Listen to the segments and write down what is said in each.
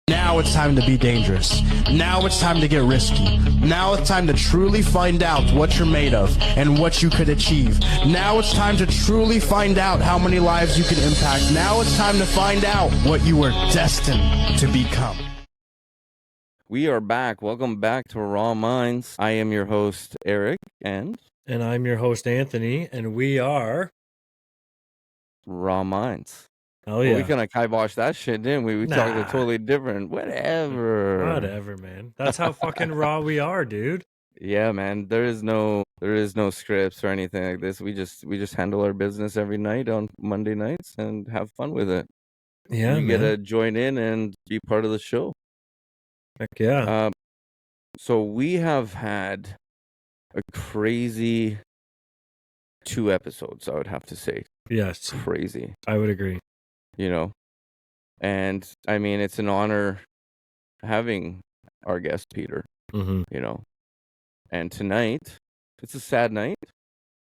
Now it's time to be dangerous. Now it's time to get risky. Now it's time to truly find out what you're made of and what you could achieve. Now it's time to truly find out how many lives you can impact. Now it's time to find out what you were destined to become. We are back. Welcome back to Raw Minds. I am your host, Eric, and I'm your host, Anthony, and we are Raw Minds. Oh yeah, we kind of kiboshed that shit, didn't we? We talked a totally different. Whatever, man. That's how fucking raw we are, dude. Yeah, man. There is no scripts or anything like this. We just handle our business every night on Monday nights and have fun with it. Yeah, you get to join in and be part of the show. Heck yeah. So we have had a crazy 2 episodes, I would have to say. Yes. Crazy. I would agree. You know, and I mean, it's an honor having our guest, Peter, Mm-hmm. you know, and tonight it's a sad night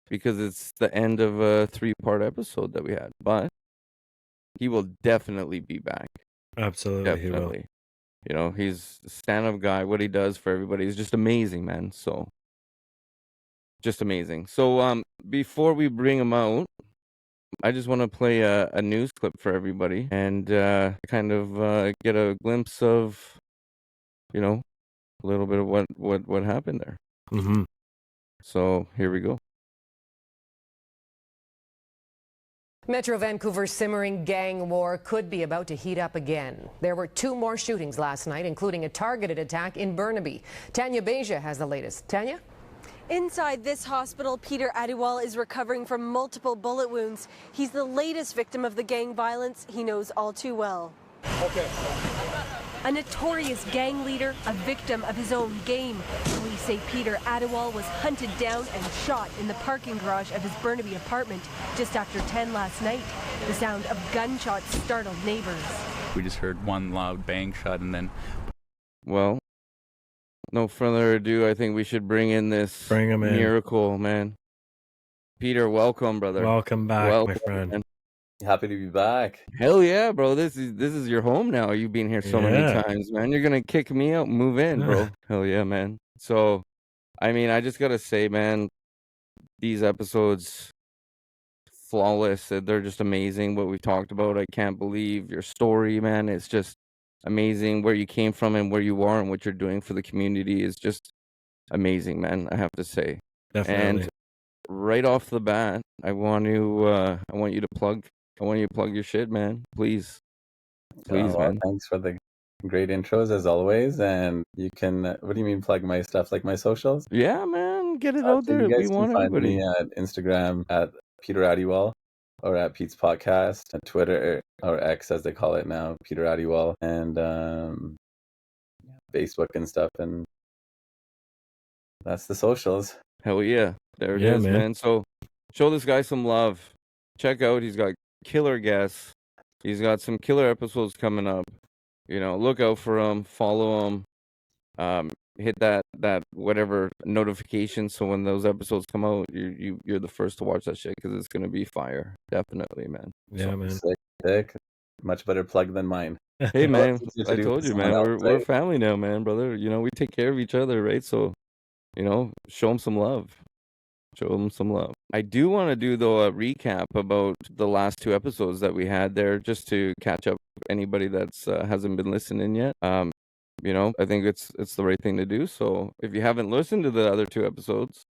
because it's the end of a 3-part episode that we had, but he will definitely be back. Absolutely. Definitely. He will. You know, he's a stand-up guy. What he does for everybody is just amazing, man. So just amazing. So before we bring him out, I just want to play a news clip for everybody and kind of get a glimpse of, you know, a little bit of what happened there. Mm-hmm. So here we go. Metro Vancouver's simmering gang war could be about to heat up again. There were 2 more shootings last night, including a targeted attack in Burnaby. Tanya Beja has the latest. Tanya? Inside this hospital, Peter Adiwal is recovering from multiple bullet wounds. He's the latest victim of the gang violence he knows all too well. Okay. A notorious gang leader, a victim of his own game. Police say Peter Adiwal was hunted down and shot in the parking garage of his Burnaby apartment just after 10 last night. The sound of gunshots startled neighbors. We just heard one loud bang shot and then... Well, no further ado, I think we should bring in this miracle, man. Peter, welcome, brother. Welcome back, my friend. Man. Happy to be back. Hell yeah, bro. This is your home now. You've been here so many times, man. You're gonna kick me out, move in, bro. Hell yeah, man. So, I mean, I just gotta say, man, these episodes, flawless. They're just amazing. What we've talked about, I can't believe your story, man. It's just amazing where you came from and where you are and what you're doing for the community is just amazing, man. I have to say. Definitely. And right off the bat, I want you to plug your shit, man. Please, man. Thanks for the great intros as always. And you can, what do you mean plug my stuff, like my socials? Yeah, man, get it out there. You guys We want find everybody. me at Instagram at Peter Adiwal or at Pete's Podcast, and Twitter or X as they call it now, Peter Adiwal, and Facebook and stuff. And that's the socials. Hell yeah, there it is, man. So show this guy some love. Check out, he's got killer guests. He's got some killer episodes coming up. You know, look out for him, follow him, hit that whatever notification so when those episodes come out, you're the first to watch that shit because it's gonna be fire. Definitely, man. Yeah, man. Sick. Much better plug than mine. Hey, man, I told you, man. We're family now, man, brother. You know, we take care of each other, right? So, you know, show them some love. Show them some love. I do want to do, though, a recap about the last 2 episodes that we had there, just to catch up anybody that's hasn't been listening yet. You know, I think it's the right thing to do. So if you haven't listened to the other 2 episodes,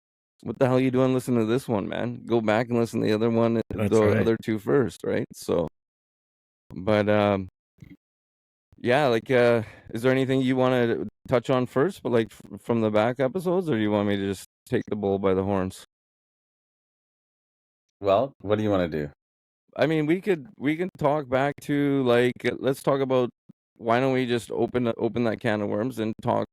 what the hell are you doing listening to this one, man? Go back and listen to the other one, other 2 first, right? So, but yeah, like, is there anything you want to touch on first, but like from the back episodes, or do you want me to just take the bull by the horns? Well, what do you want to do? I mean, we can talk back to, like, let's talk about, why don't we just open that can of worms and talk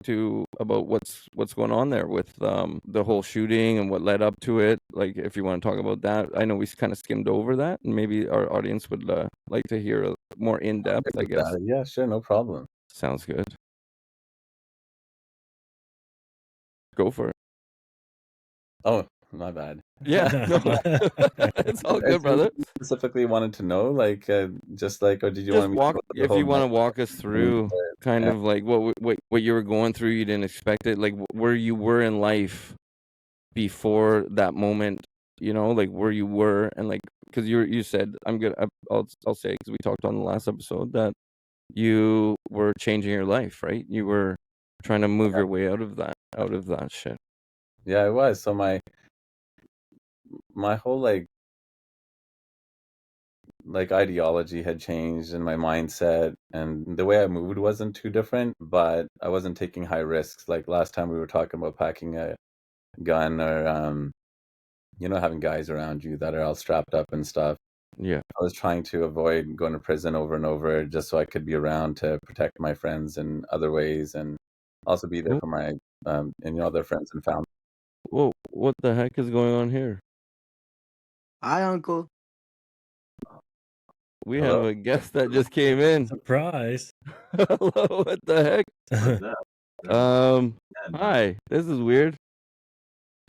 about what's going on there with the whole shooting and what led up to it. Like, if you want to talk about that, I know we kind of skimmed over that, and maybe our audience would like to hear a more in depth, I guess. Yeah, sure, no problem. Sounds good. Go for it. Oh, My bad. Yeah, no, it's all good, brother. Specifically wanted to know, like, just like, or did you Just want me walk to go through the if you whole want to walk us through kind Yeah. of like what you were going through. You didn't expect it, like where you were in life before that moment. You know, like where you were, and like because you said I'll say because we talked on the last episode that you were changing your life, right? You were trying to move your way out of that shit. Yeah, it was. So my whole like ideology had changed and my mindset and the way I moved wasn't too different, but I wasn't taking high risks. Like last time we were talking about packing a gun or having guys around you that are all strapped up and stuff. Yeah. I was trying to avoid going to prison over and over just so I could be around to protect my friends in other ways and also be there for my their friends and family. Whoa, what the heck is going on here? Hi, Uncle. We Hello? have a guest that just came in. Surprise. Hello, what the heck? Hi, this is weird.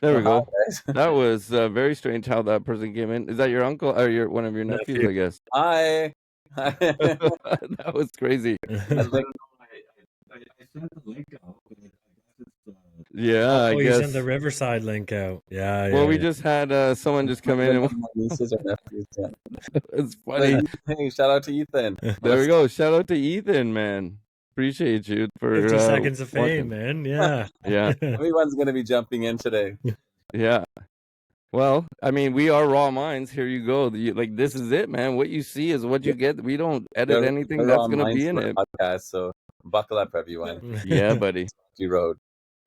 There we go. That was very strange how that person came in. Is that your uncle or one of your nephews, I guess? Hi. That was crazy. Yeah, I you guess. sent the Riverside link out. Yeah. Well, yeah, we yeah. just had someone just come in and Nieces or nephews, yeah. it's funny. Hey, shout out to Ethan. There we go. Shout out to Ethan, man. Appreciate you for 50 seconds of fame, watching. man. Yeah. Yeah. Everyone's gonna be jumping in today. Yeah. Well, I mean, we are raw minds. Here you go. Like this is it, man. What you see is what you get. We don't edit anything. That's gonna be in it. Podcast, so buckle up, everyone. Yeah, buddy. Road.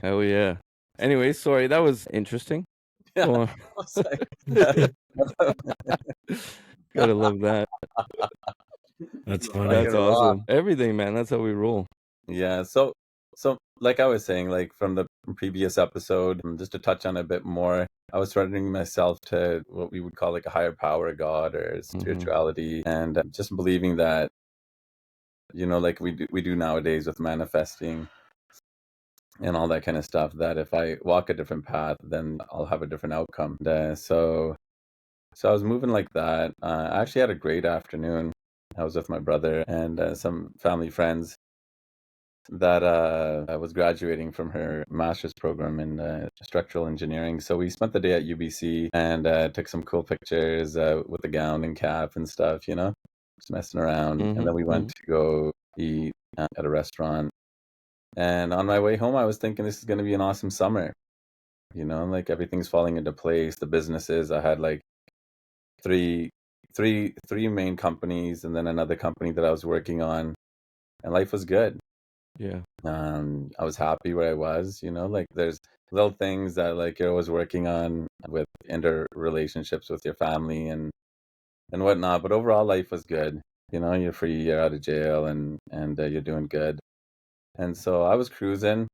Hell yeah. Anyway, sorry, that was interesting. Yeah. Go on. Gotta love that. That's funny. That's awesome. Everything, man. That's how we roll. Yeah. So like I was saying, like from the previous episode, just to touch on a bit more, I was surrendering myself to what we would call like a higher power, a God or spirituality, and just believing that, like we do nowadays with manifesting and all that kind of stuff, that if I walk a different path, then I'll have a different outcome. So I was moving like that. I actually had a great afternoon. I was with my brother and some family friends that I was graduating from her master's program in structural engineering. So we spent the day at UBC and took some cool pictures with the gown and cap and stuff, just messing around. And then we went to go eat at a restaurant. And on my way home, I was thinking this is going to be an awesome summer. Like everything's falling into place. The businesses, I had like three main companies and then another company that I was working on, and life was good. Yeah. I was happy where I was, like there's little things that like you're always working on with interrelationships with your family and whatnot, but overall life was good. You're free, you're out of jail and you're doing good. And so I was cruising,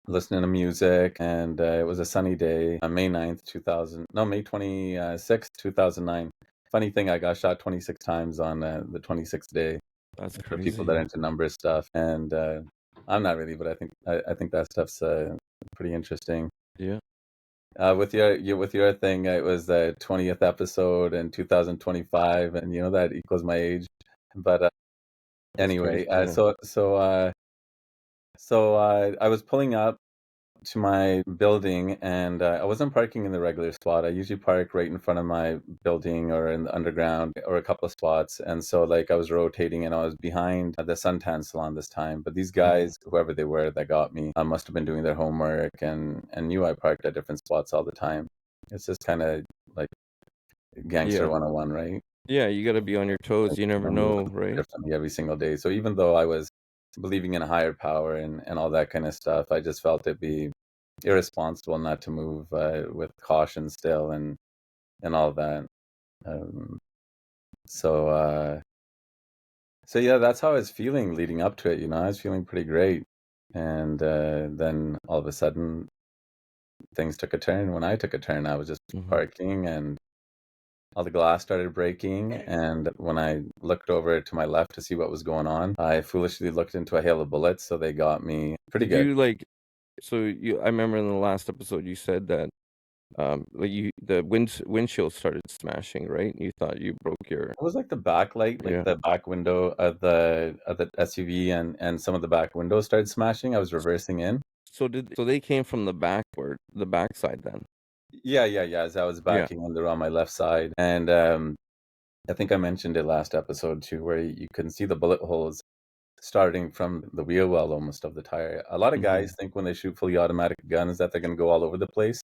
listening to music, and it was a sunny day on May 26th, 2009. Funny thing, I got shot 26 times on the 26th day. That's crazy. For people that are into number stuff, and I'm not really, but I think that stuff's pretty interesting. Yeah. With your thing, it was the 20th episode in 2025, and that equals my age. But anyway, so I was pulling up to my building, and I wasn't parking in the regular spot. I usually park right in front of my building or in the underground or a couple of spots. And so like I was rotating and I was behind the suntan salon this time. But these guys, whoever they were that got me, must have been doing their homework and knew I parked at different spots all the time. It's just kind of like gangster 101, right? Yeah, you got to be on your toes. You never know, right? Differently every single day. So even though I was believing in a higher power and all that kind of stuff, I just felt it'd be irresponsible not to move with caution still and all that. So yeah, that's how I was feeling leading up to it. I was feeling pretty great, and then all of a sudden things took a turn. When I took a turn, I was just parking and all the glass started breaking, and when I looked over to my left to see what was going on, I foolishly looked into a hail of bullets, so they got me pretty good. I remember in the last episode you said that the windshield started smashing, right? You thought you broke your It was like the backlight, like the back window of the SUV, and some of the back windows started smashing. I was reversing in. So they came from the backside then? Yeah. As I was backing in, they're on my left side, and I think I mentioned it last episode too, where you can see the bullet holes starting from the wheel well almost of the tire. A lot of guys think when they shoot fully automatic guns that they're going to go all over the place.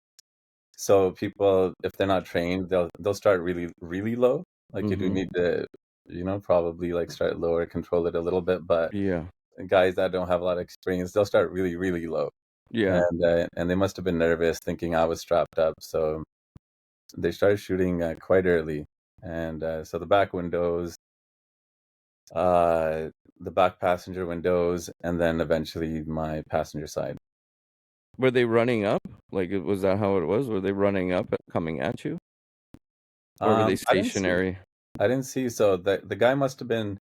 So people, if they're not trained, they'll start really, really low. Like you do need to, probably like start lower, control it a little bit. But guys that don't have a lot of experience, they'll start really, really low. And they must have been nervous, thinking I was strapped up. So they started shooting quite early, and so the back windows, the back passenger windows, and then eventually my passenger side. Were they running up? Like, was that how it was? Were they running up, coming at you? Or were they stationary? I didn't see. So the guy must have been,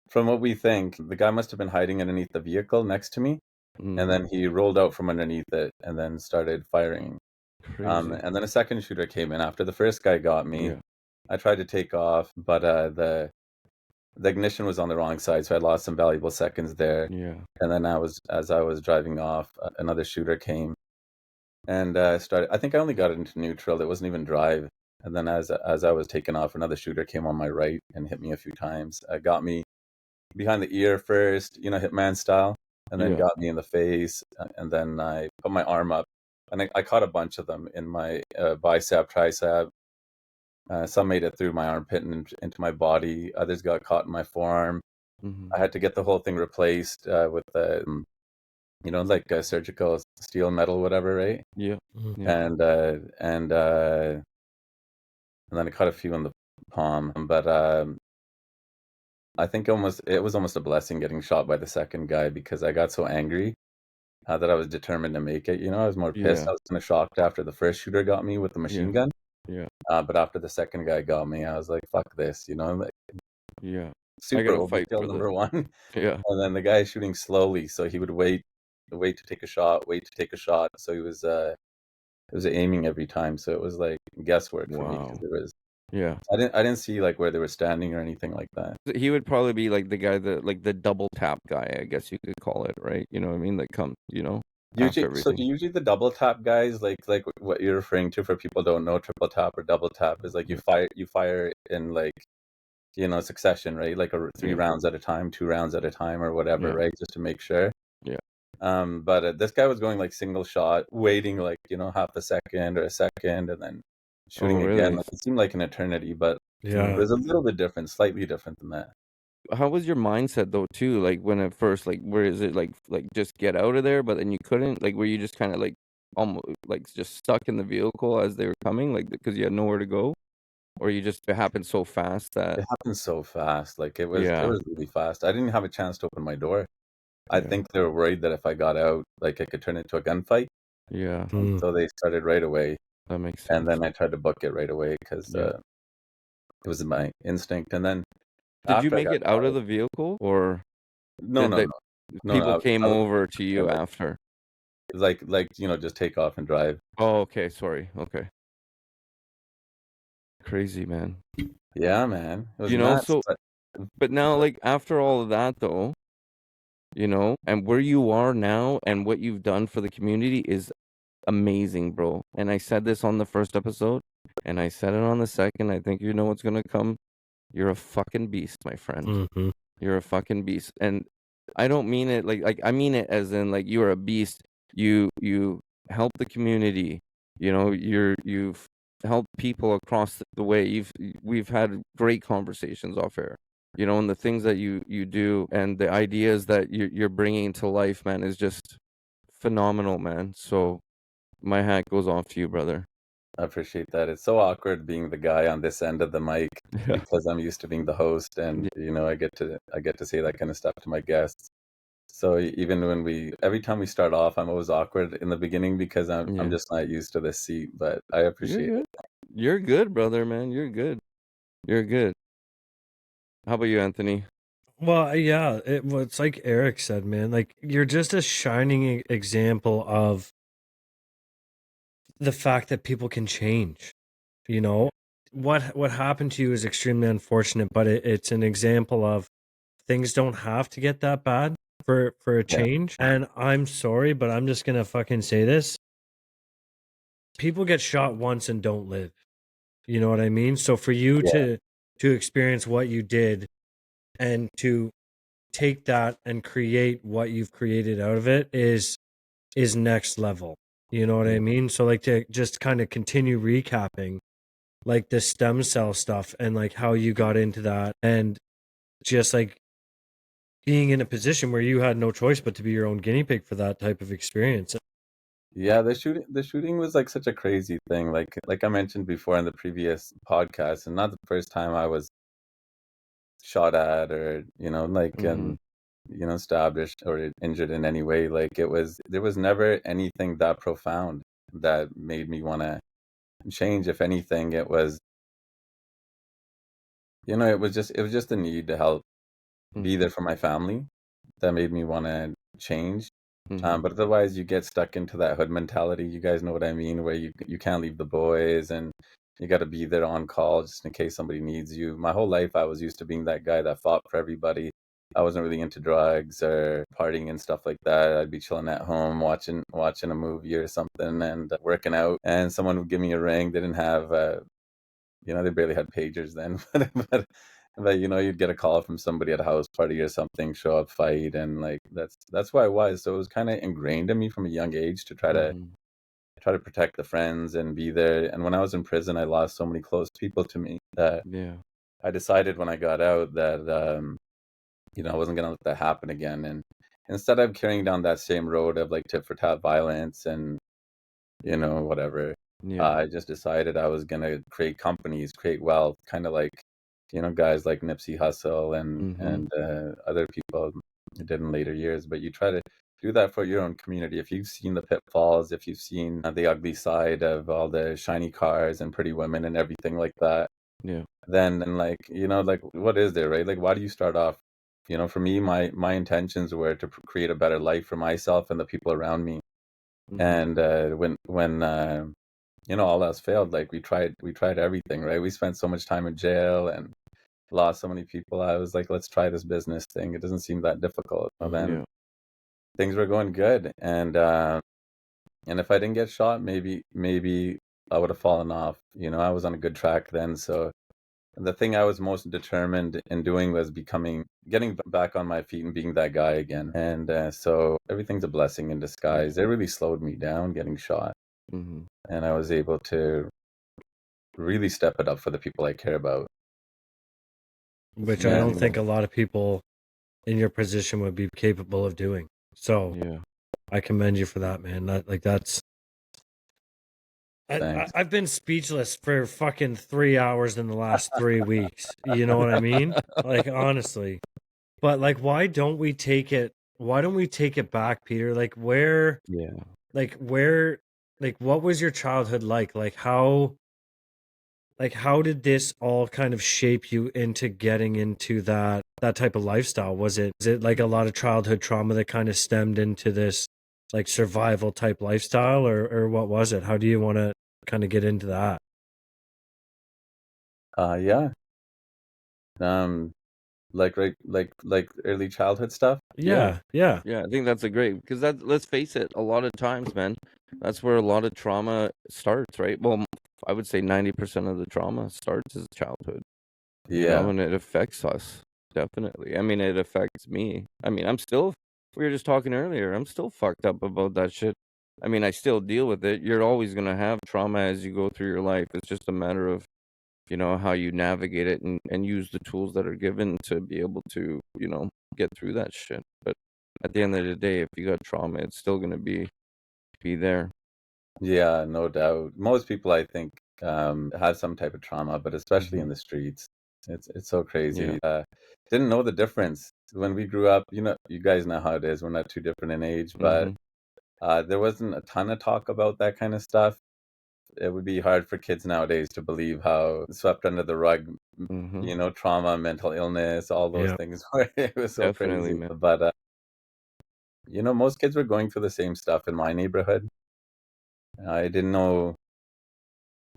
from what we think, the guy must have been hiding underneath the vehicle next to me. And then he rolled out from underneath it and then started firing. And then a second shooter came in after the first guy got me. I tried to take off, but the ignition was on the wrong side, so I lost some valuable seconds there. And then as I was driving off, another shooter came and started. I think I only got it into neutral. It wasn't even drive. And then as I was taking off, another shooter came on my right and hit me a few times. Got me behind the ear first, Hitman style, and then got me in the face. And then I put my arm up, and I caught a bunch of them in my bicep, tricep. Some made it through my armpit and into my body. Others got caught in my forearm. I had to get the whole thing replaced with the, like a surgical steel metal, whatever, right? And then I caught a few in the palm. But I think it was almost a blessing getting shot by the second guy, because I got so angry that I was determined to make it. I was more pissed. I was kind of shocked after the first shooter got me with the machine gun. But after the second guy got me, I was like, "Fuck this," like, super overkill, number one. And then the guy shooting slowly, so he would wait to take a shot. So he was aiming every time. So it was like guesswork for me, because it was. I didn't see like where they were standing or anything like that. He would probably be like the guy like the double tap guy, I guess you could call it, right? You know what I mean? That comes, Usually the double tap guys, like what you're referring to, for people who don't know, triple tap or double tap is like you fire in like, succession, right? Like 3 rounds at a time, 2 rounds at a time, or whatever, right? Just to make sure. But this guy was going like single shot, waiting like, half a second or a second, and then shooting again. Like, it seemed like an eternity, but it was a little bit different, slightly different than that. How was your mindset though too? Like when at first, like where is it like just get out of there, but then you couldn't? Like were you just kind of like almost like just stuck in the vehicle as they were coming, like because you had nowhere to go, or it happened so fast that it happened so fast? Like it was really fast. I didn't have a chance to open my door. I think they were worried that if I got out, like it could turn into a gunfight. So they started right away. That makes sense. And then I tried to book it right away, because it was my instinct. And then did you make it out of the vehicle, or no? People came over to you after? Like just take off and drive. Oh, okay. Sorry. Okay. Crazy, man. Yeah, man. It was nuts, but now, like after all of that, though, and where you are now and what you've done for the community is amazing, bro. And I said this on the first episode, and I said it on the second. I think you know what's gonna come. You're a fucking beast, my friend. You're a fucking beast, and I don't mean it like I mean it as in like you are a beast. You help the community. You've helped people across the way. We've had great conversations off air. And the things that you do and the ideas that you're bringing to life, man, is just phenomenal, man. So my hat goes off to you, brother. I appreciate that. It's so awkward being the guy on this end of the mic, because I'm used to being the host, and I get to say that kind of stuff to my guests. So even every time we start off, I'm always awkward in the beginning, because I'm just not used to this seat. But I appreciate it. You're good, brother, man. You're good. You're good. How about you, Anthony? Well, yeah, it's like Eric said, man. Like you're just a shining example of the fact that people can change. You know, what happened to you is extremely unfortunate, but it's an example of things don't have to get that bad for a change. And I'm sorry, but I'm just gonna fucking say this. People get shot once and don't live. You know what I mean? So for you to experience what you did and to take that and create what you've created out of it is next level. You know what I mean? So like to just kind of continue recapping like the stem cell stuff and like how you got into that and just like being in a position where you had no choice but to be your own guinea pig for that type of experience. Yeah, the shooting was like such a crazy thing. Like I mentioned before in the previous podcast, and not the first time I was shot at or stabbed or injured in any way. Like there was never anything that profound that made me want to change. If anything, it was just a need to help be there for my family that made me want to change. But otherwise, you get stuck into that hood mentality. You guys know what I mean, where you can't leave the boys and you got to be there on call just in case somebody needs you. My whole life, I was used to being that guy that fought for everybody. I wasn't really into drugs or partying and stuff like that. I'd be chilling at home, watching a movie or something, and working out. And someone would give me a ring. They didn't have, they barely had pagers then, but you'd get a call from somebody at a house party or something, show up, fight, and like that's why I was. So it was kind of ingrained in me from a young age to try to protect the friends and be there. And when I was in prison, I lost so many close people to me that I decided when I got out that I wasn't gonna let that happen again. And instead of carrying down that same road of like tit for tat violence and whatever, I just decided I was gonna create companies, create wealth, kind of like guys like Nipsey Hussle and other people did in later years. But you try to do that for your own community. If you've seen the pitfalls, if you've seen the ugly side of all the shiny cars and pretty women and everything like that, then like what is there, right? Like, why do you start off? For me, my intentions were to create a better life for myself and the people around me. And when all else failed, like we tried everything, right? We spent so much time in jail and lost so many people. I was like, let's try this business thing. It doesn't seem that difficult. And then things were going good, and if I didn't get shot, maybe I would have fallen off. I was on a good track then. So the thing I was most determined in doing was getting back on my feet and being that guy again. And so everything's a blessing in disguise. It really slowed me down getting shot. And I was able to really step it up for the people I care about. Which I don't think a lot of people in your position would be capable of doing. So I commend you for that, man. I've been speechless for fucking 3 hours in the last 3 weeks. You know what I mean? Like, honestly. But like, why don't we take it back, Peter? Like, what was your childhood like? Like, how did this all kind of shape you into getting into that type of lifestyle? Is it like a lot of childhood trauma that kind of stemmed into this like survival type lifestyle, or what was it? How do you want to kind of get into that? Like early childhood stuff. Yeah. I think that's a great, because let's face it, a lot of times, man, that's where a lot of trauma starts, right? Well, I would say 90% of the trauma starts as childhood. And it affects us, definitely. I mean, it affects me. I mean, we were just talking earlier, I'm still fucked up about that shit. I mean, I still deal with it. You're always going to have trauma as you go through your life. It's just a matter of, how you navigate it and use the tools that are given to be able to, get through that shit. But at the end of the day, if you got trauma, it's still going to be there. Yeah, no doubt. Most people, I think, have some type of trauma, but especially in the streets. It's so crazy. Didn't know the difference when we grew up. You guys know how it is. We're not too different in age, but there wasn't a ton of talk about that kind of stuff. It would be hard for kids nowadays to believe how swept under the rug, trauma, mental illness, all those things were. It was so Definitely, crazy. man. But most kids were going through the same stuff in my neighborhood. I didn't know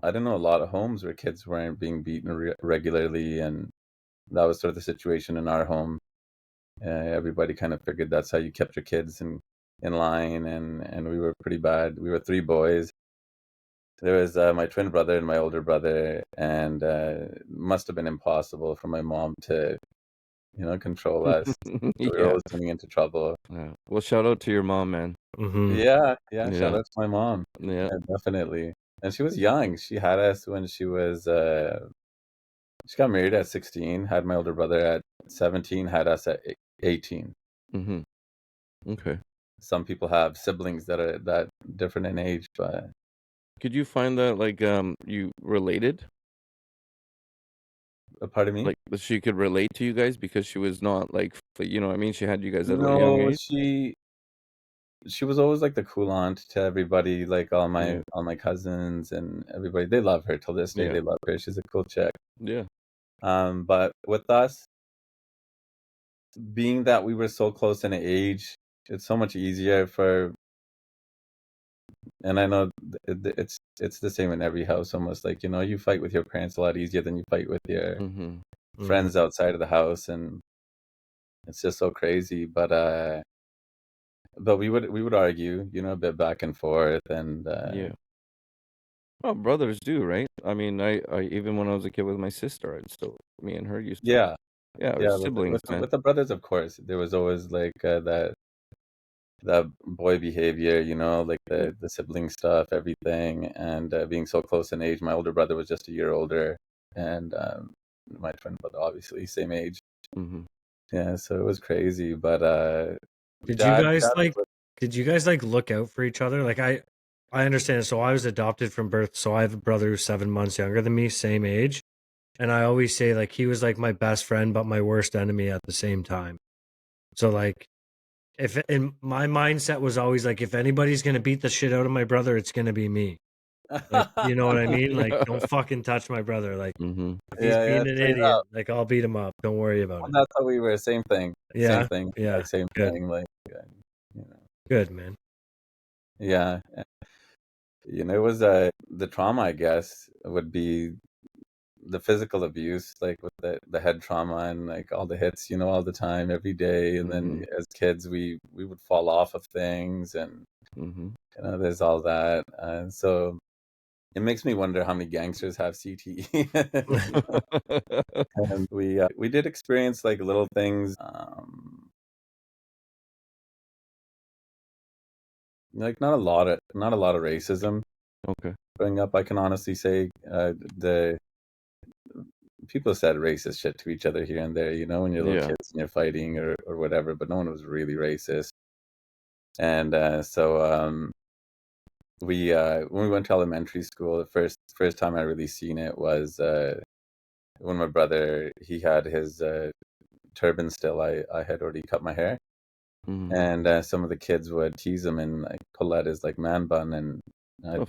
a lot of homes where kids weren't being beaten regularly, and that was sort of the situation in our home. Everybody kind of figured that's how you kept your kids in line, and we were pretty bad. We were three boys. There was my twin brother and my older brother, and it must have been impossible for my mom to, control us. So we were Yeah. always getting into trouble. Yeah. Well, shout out to your mom, man. Yeah, shout Yeah. out to my mom. Yeah. Yeah, definitely. And she was young. She had us when she was, she got married at 16, had my older brother at 17, had us at 18. Mm-hmm. Okay. Some people have siblings that are that different in age, but Could you find that you related? pardon me? Like that she could relate to you guys because she was not like you know what I mean? She had you guys at a young No, age. she was always like the cool aunt to everybody, like all Yeah. my cousins and everybody. They love her till this day. Yeah. They love her. She's a cool chick. Yeah. But with us, being that we were so close in age, it's so much easier for. And I know it's the same in every house almost. Like, you fight with your parents a lot easier than you fight with your Mm-hmm. friends outside of the house, and it's just so crazy. But we would argue, a bit back and forth, and Yeah. Well, brothers do, right? I mean, I even when I was a kid with my sister, me and her used to, yeah, yeah, we're yeah. siblings, man. With the brothers, of course, there was always like that boy behavior, like the sibling stuff, everything, and being so close in age. My older brother was just a year older, and my twin brother, obviously, same age. Mm-hmm. Yeah, so it was crazy. But Did dad, you guys dad like? was- Did you guys like look out for each other? Like I understand. So I was adopted from birth. So I have a brother who's 7 months younger than me, same age. And I always say like he was like my best friend, but my worst enemy at the same time. So like, if in my mindset was always like, if anybody's gonna beat the shit out of my brother, it's gonna be me. Like, you know what I mean? Like, don't fucking touch my brother. Like, Mm-hmm. if he's yeah, being an straight idiot, up. like I'll beat him up. Don't worry about Well, it. that's how we were. Same thing. Yeah, Same thing. yeah, Like, same good. thing. Like, Good, man. yeah. It was the trauma, I guess, would be the physical abuse, like with the head trauma and like all the hits, all the time, every day. And then as kids, we would fall off of things, and Mm-hmm. there's all that. And so it makes me wonder how many gangsters have CTE. And we did experience like little things, like not a lot of racism Okay. growing up. I can honestly say the people said racist shit to each other here and there, when you're little Yeah. kids and you're fighting or whatever, but no one was really racist. And so we when we went to elementary school, the first time I really seen it was when my brother, he had his turban still. I had already cut my hair, Mm-hmm. and some of the kids would tease him and like pull at his like man bun, and Oh,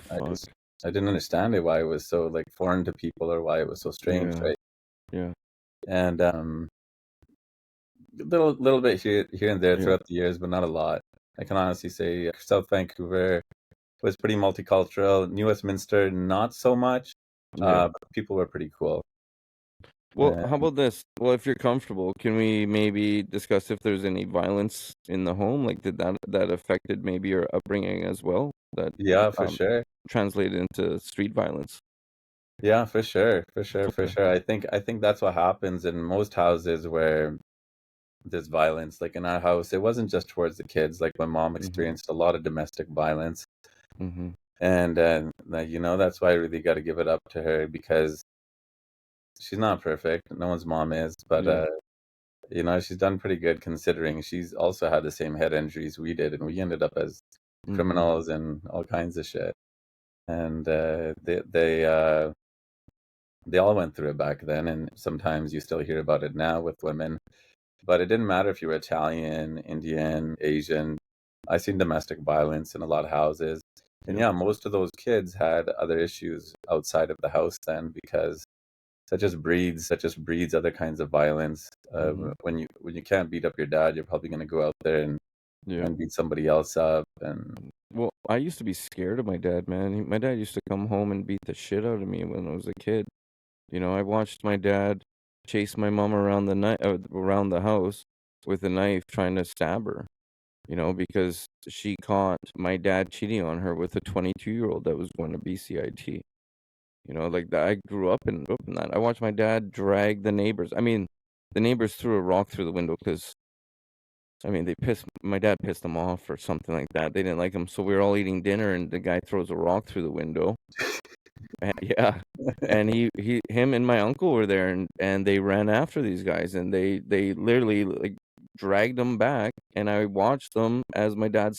I didn't understand it, why it was so like foreign to people or why it was so strange, Yeah. right? Yeah. And little bit here and there Yeah. throughout the years, but not a lot. I can honestly say South Vancouver was pretty multicultural. New Westminster, not so much. Yeah. But people were pretty cool. Well, how about this? Well, if you're comfortable, can we maybe discuss if there's any violence in the home? Like, did that affected maybe your upbringing as well? That Yeah, for sure. translated into street violence. Yeah, for sure. Okay. I think that's what happens in most houses where there's violence. Like in our house, it wasn't just towards the kids. Like my mom experienced a lot of domestic violence, Mm-hmm. and that's why I really got to give it up to her, because she's not perfect. No one's mom is, but Yeah. she's done pretty good considering she's also had the same head injuries we did, and we ended up as Mm-hmm. criminals and all kinds of shit. And they all went through it back then, and sometimes you still hear about it now with women. But it didn't matter if you were Italian, Indian, Asian. I seen domestic violence in a lot of houses. And Yeah. yeah, most of those kids had other issues outside of the house then, because that just breeds other kinds of violence. When you can't beat up your dad, you're probably going to go out there Yeah. and beat somebody else up. And Well, I used to be scared of my dad, man. My dad used to come home and beat the shit out of me when I was a kid. You know, I watched my dad chase my mom around around the house with a knife trying to stab her, you know, because she caught my dad cheating on her with a 22-year-old that was going to BCIT. You know, like that. I grew up in that. I watched my dad drag the neighbors. I mean, the neighbors threw a rock through the window because, I mean, my dad pissed them off or something like that. They didn't like him. So we were all eating dinner and the guy throws a rock through the window. Yeah. And him and my uncle were there and they ran after these guys and they literally like dragged them back and I watched them as my dad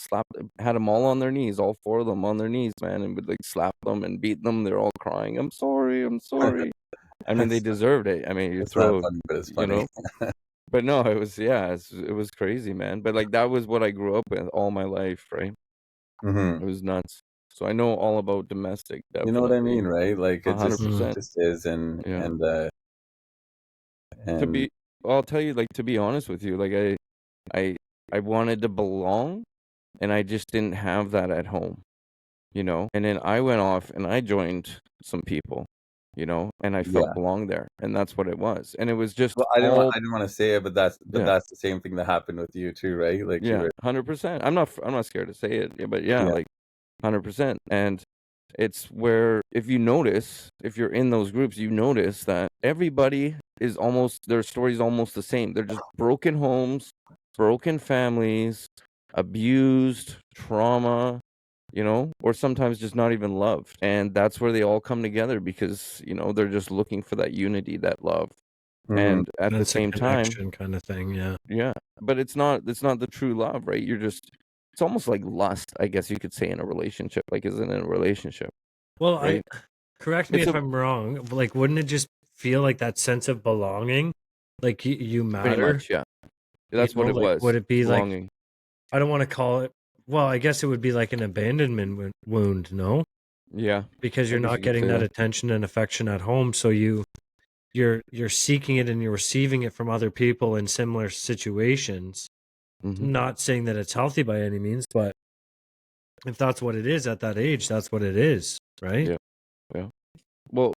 had them all on their knees, all four of them on their knees, man, and would like slap them and beat them. They're all crying, I'm sorry, I'm sorry. I mean, they deserved it. I mean, It's not funny, but it's you know, funny. but no, it was, yeah, it was crazy, man. But like that was what I grew up with all my life, right? hmm It was nuts. So I know all about domestic, You know what I definitely. mean, right? Like it just 100%. is, Yeah. and I'll tell you, like, to be honest with you, like I wanted to belong and I just didn't have that at home, you know? And then I went off and I joined some people, you know, and I felt yeah. belonged there. And that's what it was. And it was just Well, I didn't want to say it, but that's yeah, the same thing that happened with you too, right? Like you yeah, were 100%. I'm not scared to say it, yeah, but yeah, yeah. like 100%. And it's where if you're in those groups, you notice that everybody is their story's almost the same. They're just broken homes, broken families, abused, trauma, you know, or sometimes just not even loved. And that's where they all come together because, you know, they're just looking for that unity, that love. Mhm. And at the That's a same time, connection kind of thing. Yeah. yeah, but it's not the true love, right? It's almost like lust, I guess you could say, in a relationship, like isn't in a relationship, Well, right? correct me It's if a I'm wrong. Like, wouldn't it just feel like that sense of belonging? Like you pretty matter, much, yeah. you That's what know? it Like, was. would it be like, Belonging. I don't want to call it, well, I guess it would be like an abandonment wound, no? Yeah. Because I you're guess not you could getting say that that. attention and affection at home, so you're seeking it and you're receiving it from other people in similar situations. Mhm. Not saying that it's healthy by any means, but if that's what it is at that age, that's what it is, right? Yeah. Yeah. Well,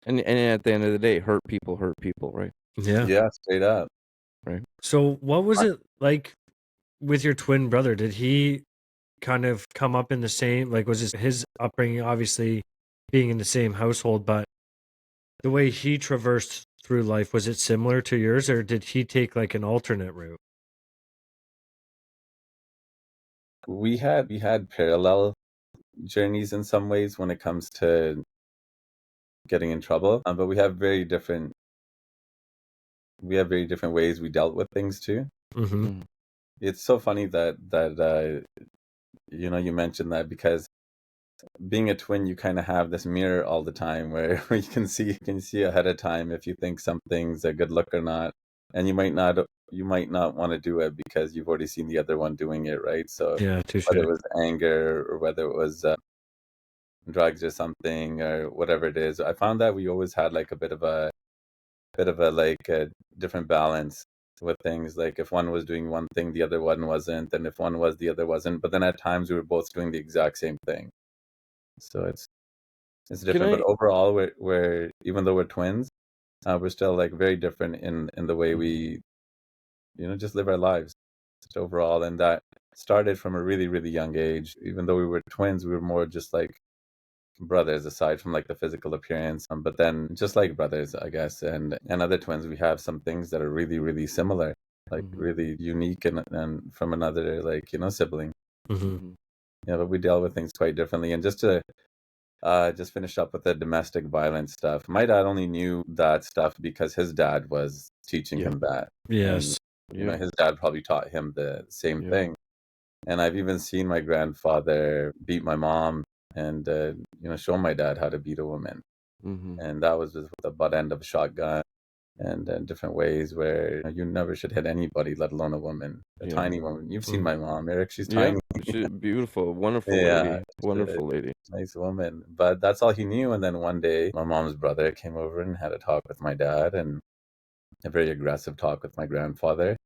and at the end of the day, hurt people, right? Yeah. Yeah, straight up. Right. So what was it like with your twin brother? Did he kind of come up in the same, like, was his upbringing obviously being in the same household, but the way he traversed through life, was it similar to yours, or did he take like an alternate route? We had parallel journeys in some ways when it comes to getting in trouble, but we have very different ways we dealt with things too. Mm-hmm. Mhm. It's so funny that you know, you mentioned that because being a twin, you kind of have this mirror all the time where you can see ahead of time if you think something's a good look or not, and you might not want to do it because you've already seen the other one doing it, right? So Yeah, touche. whether it was anger or whether it was drugs or something or whatever it is, I found that we always had like a bit of a like a different balance with things. Like if one was doing one thing, the other one wasn't, and if one was, the other wasn't. But then at times we were both doing the exact same thing. So it's Can different. But I overall, we're even though we're twins, we're still like very different in the way Mhm. we, you know, just live our lives just overall. And that started from a really, really young age. Even though we were twins, we were more just like brothers aside from like the physical appearance, but then just like brothers, I guess. And other twins, we have some things that are really, really similar, like Mhm. really unique and from another, like, you know, sibling. Mm-hmm. Mhm. Yeah, but we deal with things quite differently. And just to just finish up with the domestic violence stuff, my dad only knew that stuff because his dad was teaching Yeah. him that. Yes. And you know, Yeah. his dad probably taught him the same Yeah. thing. And I've even seen my grandfather beat my mom and you know, show my dad how to beat a woman. Mhm. And that was just with the butt end of a shotgun and different ways where, you know, you never should hit anybody, let alone a woman, a Yeah. tiny woman. You've seen Mhm. my mom, Eric. She's Yeah. tiny. She's beautiful, wonderful Yeah, lady. she's a Wonderful lady. nice woman. But that's all he knew. And then one day, my mom's brother came over and had a talk with my dad, and a very aggressive talk with my grandfather.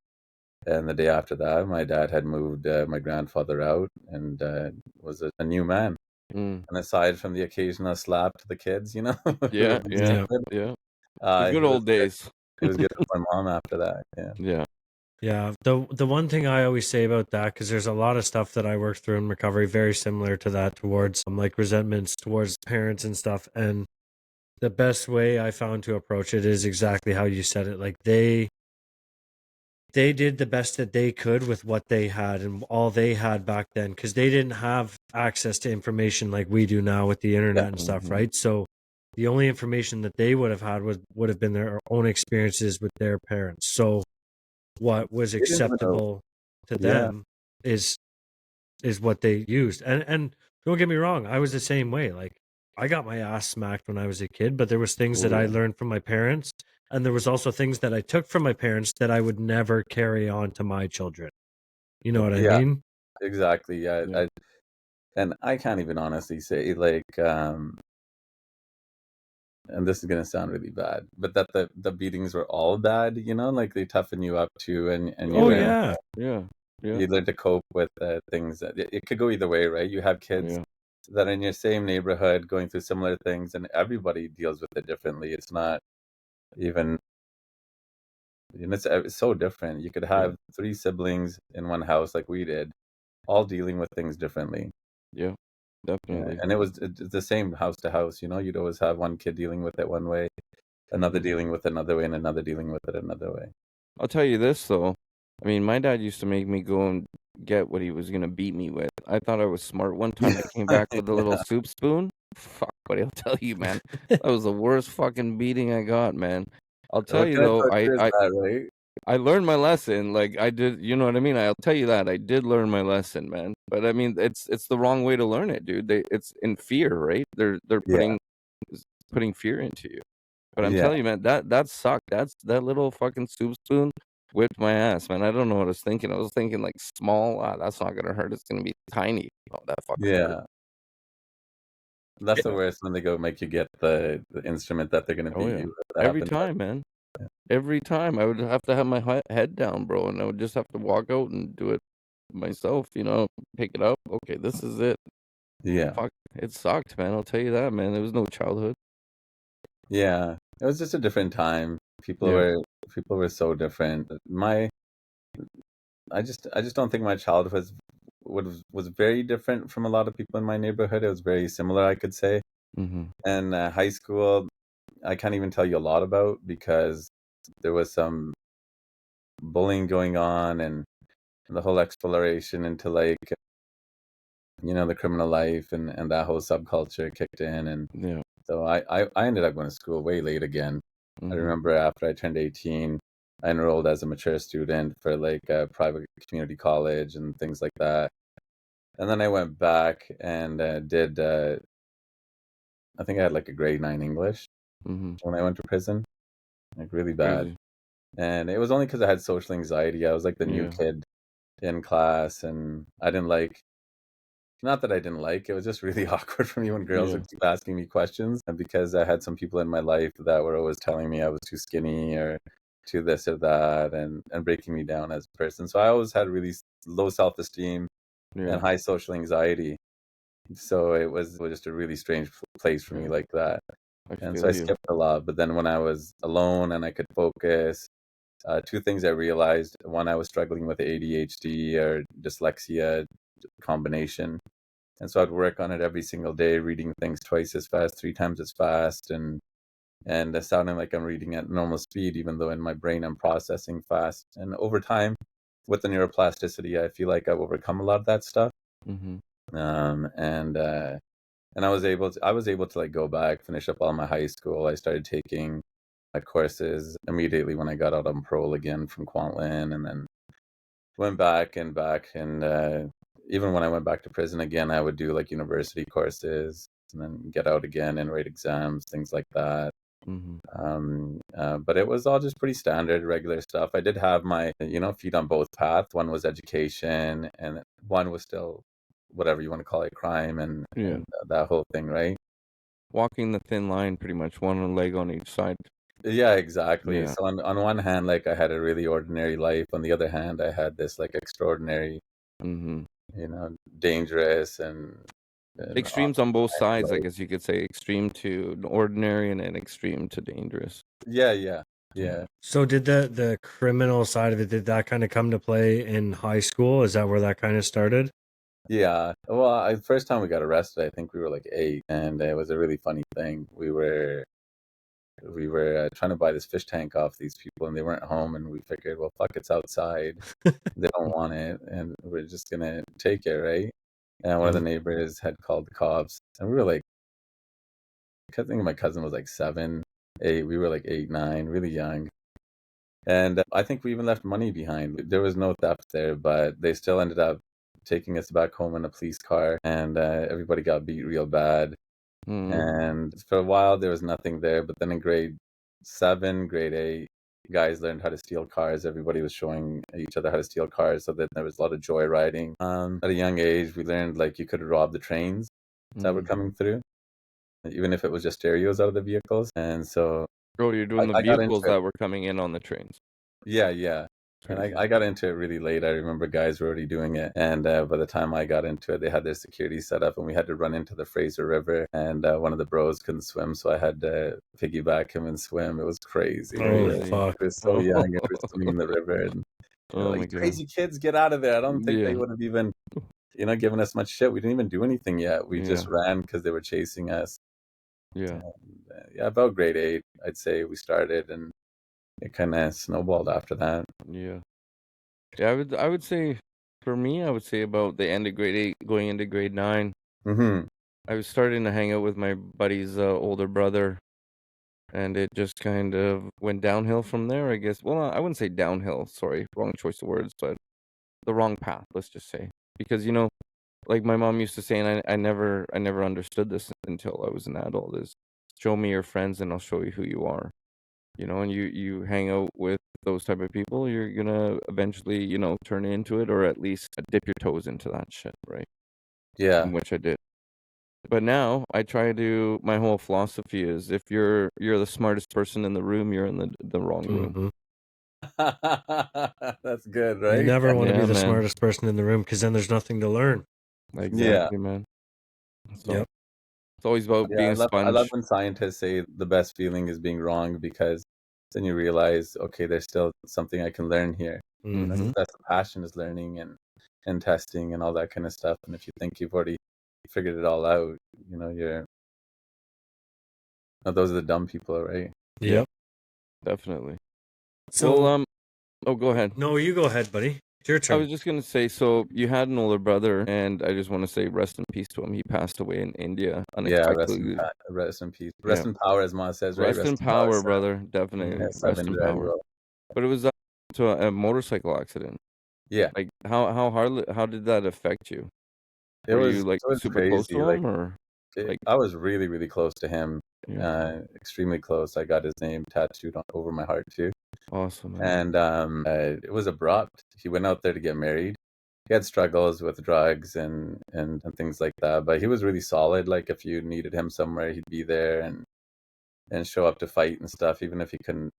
And the day after that, my dad had moved my grandfather out and was a new man. Mm. And aside from the occasional slap to the kids, you know, Yeah, yeah, Yeah. yeah. The he good was old days. he was good with my mom after that. Yeah. Yeah. Yeah, the one thing I always say about that, because there's a lot of stuff that I worked through in recovery, very similar to that, towards like resentments towards parents and stuff. And the best way I found to approach it is exactly how you said it. Like they did the best that they could with what they had and all they had back then, because they didn't have access to information like we do now with the internet and stuff, Mhm. right? So the only information that they would have had would have been their own experiences with their parents. So what was They didn't even know. acceptable to Yeah. them is what they used. And don't get me wrong, I was the same way. Like I got my ass smacked when I was a kid, but there was things Oh, that I yeah. learned from my parents, and there was also things that I took from my parents that I would never carry on to my children. You know what I Yeah. mean? Exactly. Yeah. Yeah. And I can't even honestly say like, and this is gonna sound really bad, but that the beatings were all bad, you know, like they toughen you up too, and you Oh learn yeah. Yeah. Yeah. you learn to cope with things. That it could go either way, right? You have kids Yeah. that are in your same neighborhood going through similar things, and everybody deals with it differently. It's not even, it's so different. You could have 3 siblings in one house like we did, all dealing with things differently. Yeah. Yeah, Definitely. and it's the same house to house. You know, you'd always have one kid dealing with it one way, another dealing with it another way, and another dealing with it another way. I'll tell you this though. I mean, my dad used to make me go and get what he was gonna beat me with. I thought I was smart. One time I came back with a little soup spoon. Fuck, buddy, I'll tell you, man. That was the worst fucking beating I got, man. I'll tell What you kind of though, torture is that, right? I learned my lesson. Like I did, you know what I mean? I'll tell you that. I did learn my lesson, man. But I mean, it's the wrong way to learn it, dude. It's in fear, right? They're Yeah, putting fear into you. But I'm yeah, telling you, man, that sucked. That little fucking soup spoon whipped my ass, man. I don't know what I was thinking. I was thinking like small. That's not gonna hurt. It's gonna be tiny. Oh, that fucking hurt. yeah. That's the Yeah. worst when they go make you get the instrument that they're gonna Oh beat yeah. you with. That Every happened. time, man. Every time I would have to have my head down, bro, and I would just have to walk out and do it myself. You know, pick it up. Okay, this is it. Yeah, Fuck, it sucked, man. I'll tell you that, man. There was no childhood. yeah. It was just a different time. Yeah. People were so different. I just don't think my childhood was very different from a lot of people in my neighborhood. It was very similar, I could say. Mm-hmm. And high school, I can't even tell you a lot about because there was some bullying going on and the whole exploration into like, you know, the criminal life and that whole subculture kicked in. And Yeah. so I ended up going to school way late again. I Mm-hmm. remember after I turned 18, I enrolled as a mature student for like a private community college and things like that. And then I went back and did, I think I had like a grade 9 English Mm-hmm. when I went to prison, like really bad. Crazy. And it was only because I had social anxiety. I was like the new Yeah. kid in class, and I didn't like, not that I didn't like, it was just really awkward for me when girls Yeah. would keep asking me questions. And because I had some people in my life that were always telling me I was too skinny or too this or that and breaking me down as a person. So I always had really low self-esteem and Yeah. high social anxiety. So it was just a really strange place for me Yeah. like that. I And so feel I you. skipped a lot. But then when I was alone and I could focus, 2 things I realized. One, I was struggling with ADHD or dyslexia combination. And so I'd work on it every single day, reading things twice as fast, 3 times as fast, and sounding like I'm reading at normal speed, even though in my brain I'm processing fast. And over time, with the neuroplasticity, I feel like I've overcome a lot of that stuff. Mm-hmm. And I was able to like go back, finish up all my high school. I started taking courses immediately when I got out on parole again from Kwantlen, and then went back and even when I went back to prison again, I would do like university courses and then get out again and write exams, things like that. Mm-hmm. But it was all just pretty standard, regular stuff. I did have my, feet on both paths. One was education, and one was still whatever you want to call it, crime and, Yeah. and that whole thing, right? Walking the thin line, pretty much, one leg on each side. Yeah, exactly. Yeah. So on one hand, like I had a really ordinary life. On the other hand, I had this like extraordinary, Hmm. dangerous and Extremes on both sides, I life. guess you could say. Extreme to ordinary and an extreme to dangerous. Yeah, yeah, Yeah. yeah. So did the criminal side of it, did that kind of come to play in high school? Is that where that kind of started? Yeah. Well, first time we got arrested, I think we were like 8, and it was a really funny thing. We were trying to buy this fish tank off these people, and they weren't home, and we figured, well, fuck, it's outside. They don't want it, and we're just gonna take it, right? And one of the neighbors had called the cops, and we were like, I think my cousin was like 7, 8. We were like 8, 9, really young. And I think we even left money behind. There was no theft there, but they still ended up taking us back home in a police car, and everybody got beat real bad. And for a while, there was nothing there. But then in grade 7, grade 8, guys learned how to steal cars. Everybody was showing each other how to steal cars. So then there was a lot of joyriding. At a young age, we learned like you could rob the trains that were coming through, even if it was just stereos out of the vehicles. And so Oh, you're doing the I got into vehicles it. that were coming in on the trains. Yeah, yeah. And Crazy. I got into it really late. I remember guys were already doing it. And by the time I got into it, they had their security set up, and we had to run into the Fraser River. And one of the bros couldn't swim, so I had to piggyback him and swim. It was crazy. Oh, fuck. We were so young, and we were swimming in the river. And they're Oh my like, god. crazy kids, get out of there. I don't think they Yeah. would have even, given us much shit. We didn't even do anything yet. We just ran because they were chasing us. Yeah. Yeah, about grade 8, I'd say we started, and it kind of snowballed after that. Yeah. Yeah, I would say for me, I would say about the end of grade 8 going into grade 9, Mm-hmm. I was starting to hang out with my buddy's older brother, and it just kind of went downhill from there, I guess. Well, I wouldn't say downhill, sorry, wrong choice of words, but the wrong path, let's just say. Because, like my mom used to say, and I never understood this until I was an adult, is show me your friends and I'll show you who you are. And you hang out with those type of people, you're gonna eventually, turn into it, or at least dip your toes into that shit, right? Yeah. Which I did. But now I try to. My whole philosophy is, if you're the smartest person in the room, you're in the wrong room. That's good, You right? never want to be Yeah, the man. smartest person in the room because then there's nothing to learn. Exactly, man. So Yep. it's always about Yeah, being a I love sponge. when scientists say the best feeling is being wrong, because then you realize, okay, there's still something I can learn here. Mhm. That's the passion, is learning and testing and all that kind of stuff. And if you think you've already figured it all out, those are the dumb people, right? Yep. Definitely. So, Well, oh, go ahead. no, you go ahead, buddy. It's your I turn. was just gonna say, so you had an older brother, and I just want to say rest in peace to him. He passed away in India Yeah, unexpectedly. rest in peace. Yeah. Rest in power, as Ma says, right? Rest in power, brother. Yes, Definitely. I've Rest been in there, power. bro. But it was to a motorcycle accident. Yeah, Like how did that affect you? it Were was you like it was super close crazy. to Like, him, or like I was really, really close to him. yeah. Extremely close. I got his name tattooed over my heart too. Awesome, man. And it was abrupt. He went out there to get married. He had struggles with drugs and things like that, but he was really solid. Like, if you needed him somewhere, he'd be there and show up to fight and stuff, even if he couldn't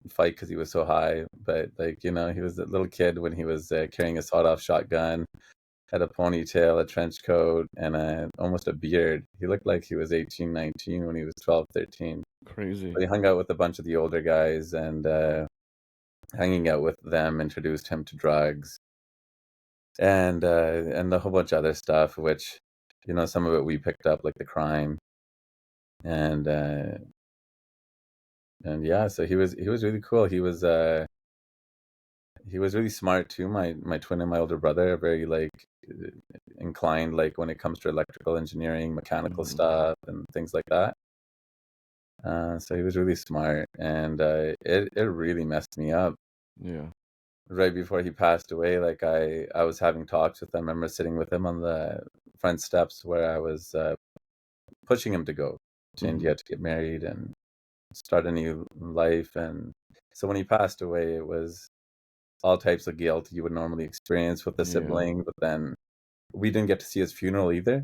fight because he was so high. But like, he was a little kid when he was carrying a sawed-off shotgun, had a ponytail, a trench coat, and almost a beard. He looked like he was 18, 19 when he was 12, 13. Crazy. But he hung out with a bunch of the older guys, and hanging out with them introduced him to drugs and a whole bunch of other stuff, which, some of it we picked up, like the crime. And yeah, so he was really cool. He was really smart too. My twin and my older brother are very like inclined, like when it comes to electrical engineering, mechanical stuff, and things like that. So he was really smart, and it really messed me up. Yeah. Right before he passed away, like I was having talks with him. I remember sitting with him on the front steps where I was pushing him to go to India to get married and start a new life. And so when he passed away, it was all types of guilt you would normally experience with a Yeah. sibling, but then we didn't get to see his funeral either.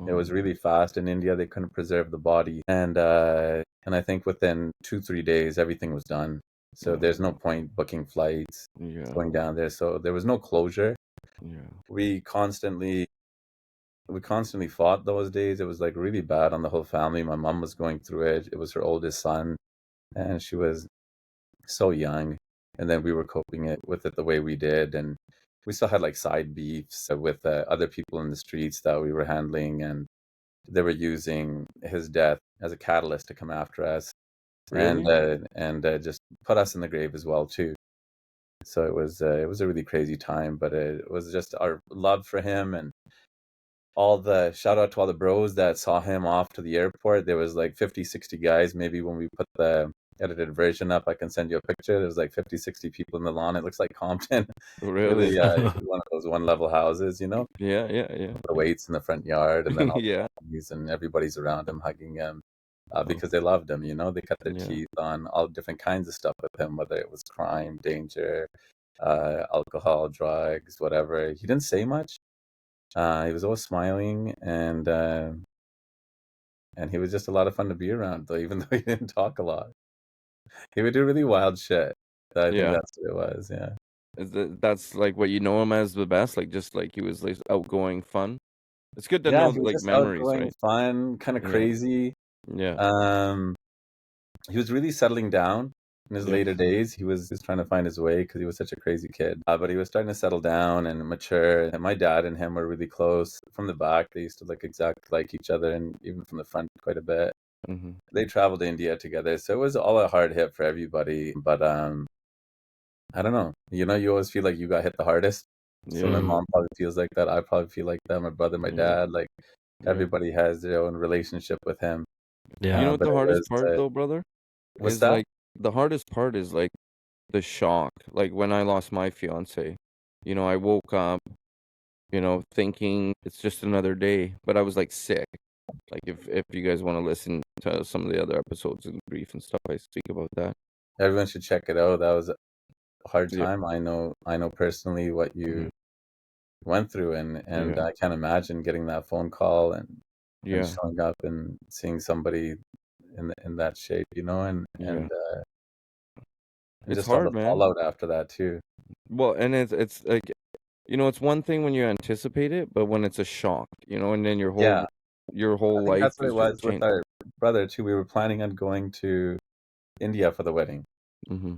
It was really fast. In India, they couldn't preserve the body, and I think within 2-3 days, everything was done. So there's no point booking flights, going down there. So there was no closure. We constantly fought those days. It was like really bad on the whole family. My mom was going through it. It was her oldest son, and she was so young. And then we were coping with it the way we did, and we still had like side beefs with other people in the streets that we were handling, and they were using his death as a catalyst to come after us, Really? and just put us in the grave as well too. So it was a really crazy time, but it was just our love for him, and all the shout out to all the bros that saw him off to the airport. There was like 50-60 guys. Maybe when we put the edited version up, I can send you a picture. There's like 50-60 people in the lawn. It looks like Compton. Really? Really, one of those one level houses, Yeah. the weights in the front yard, and then all Yeah. the families and everybody's around him hugging him, because they loved him. They cut their teeth on all different kinds of stuff with him, whether it was crime, danger, alcohol, drugs, whatever. He didn't say much. He was always smiling, and he was just a lot of fun to be around, though, even though he didn't talk a lot. He would do really wild shit. I think that's what it was, yeah. That's like what you know him as the best, like just like he was like outgoing fun. It's good to Yeah, know he was like just memories, outgoing, right? fun, kind of Yeah. crazy. Yeah. He was really settling down in his Yeah. later days. He was trying to find his way because he was such a crazy kid. But he was starting to settle down and mature. And my dad and him were really close. From the back, they used to look exactly like each other, and even from the front quite a bit. Mm-hmm. They traveled to India together, so it was all a hard hit for everybody. But I don't know. You always feel like you got hit the hardest. So my Yeah. mom probably feels like that. I probably feel like that. My brother, my dad, like everybody has their own relationship with him. Yeah. You know what But the it hardest was, part though, brother? what's Is that? like the hardest part is like the shock. Like when I lost my fiance, I woke up, thinking it's just another day, but I was like sick. Like if you guys want to listen to some of the other episodes in brief and stuff, I speak about that. Everyone should check it out. That was a hard Yeah. time. I know personally what you went through, and Yeah. I can't imagine getting that phone call and Yeah. showing up and seeing somebody in that shape, and Yeah. It's just all the hard, man. fallout after that too. Well, and it's like it's one thing when you anticipate it, but when it's a shock, and then your Yeah, I whole think life that's what is it just was with changed. our brother too. We were planning on going to India for the wedding. Mm-hmm.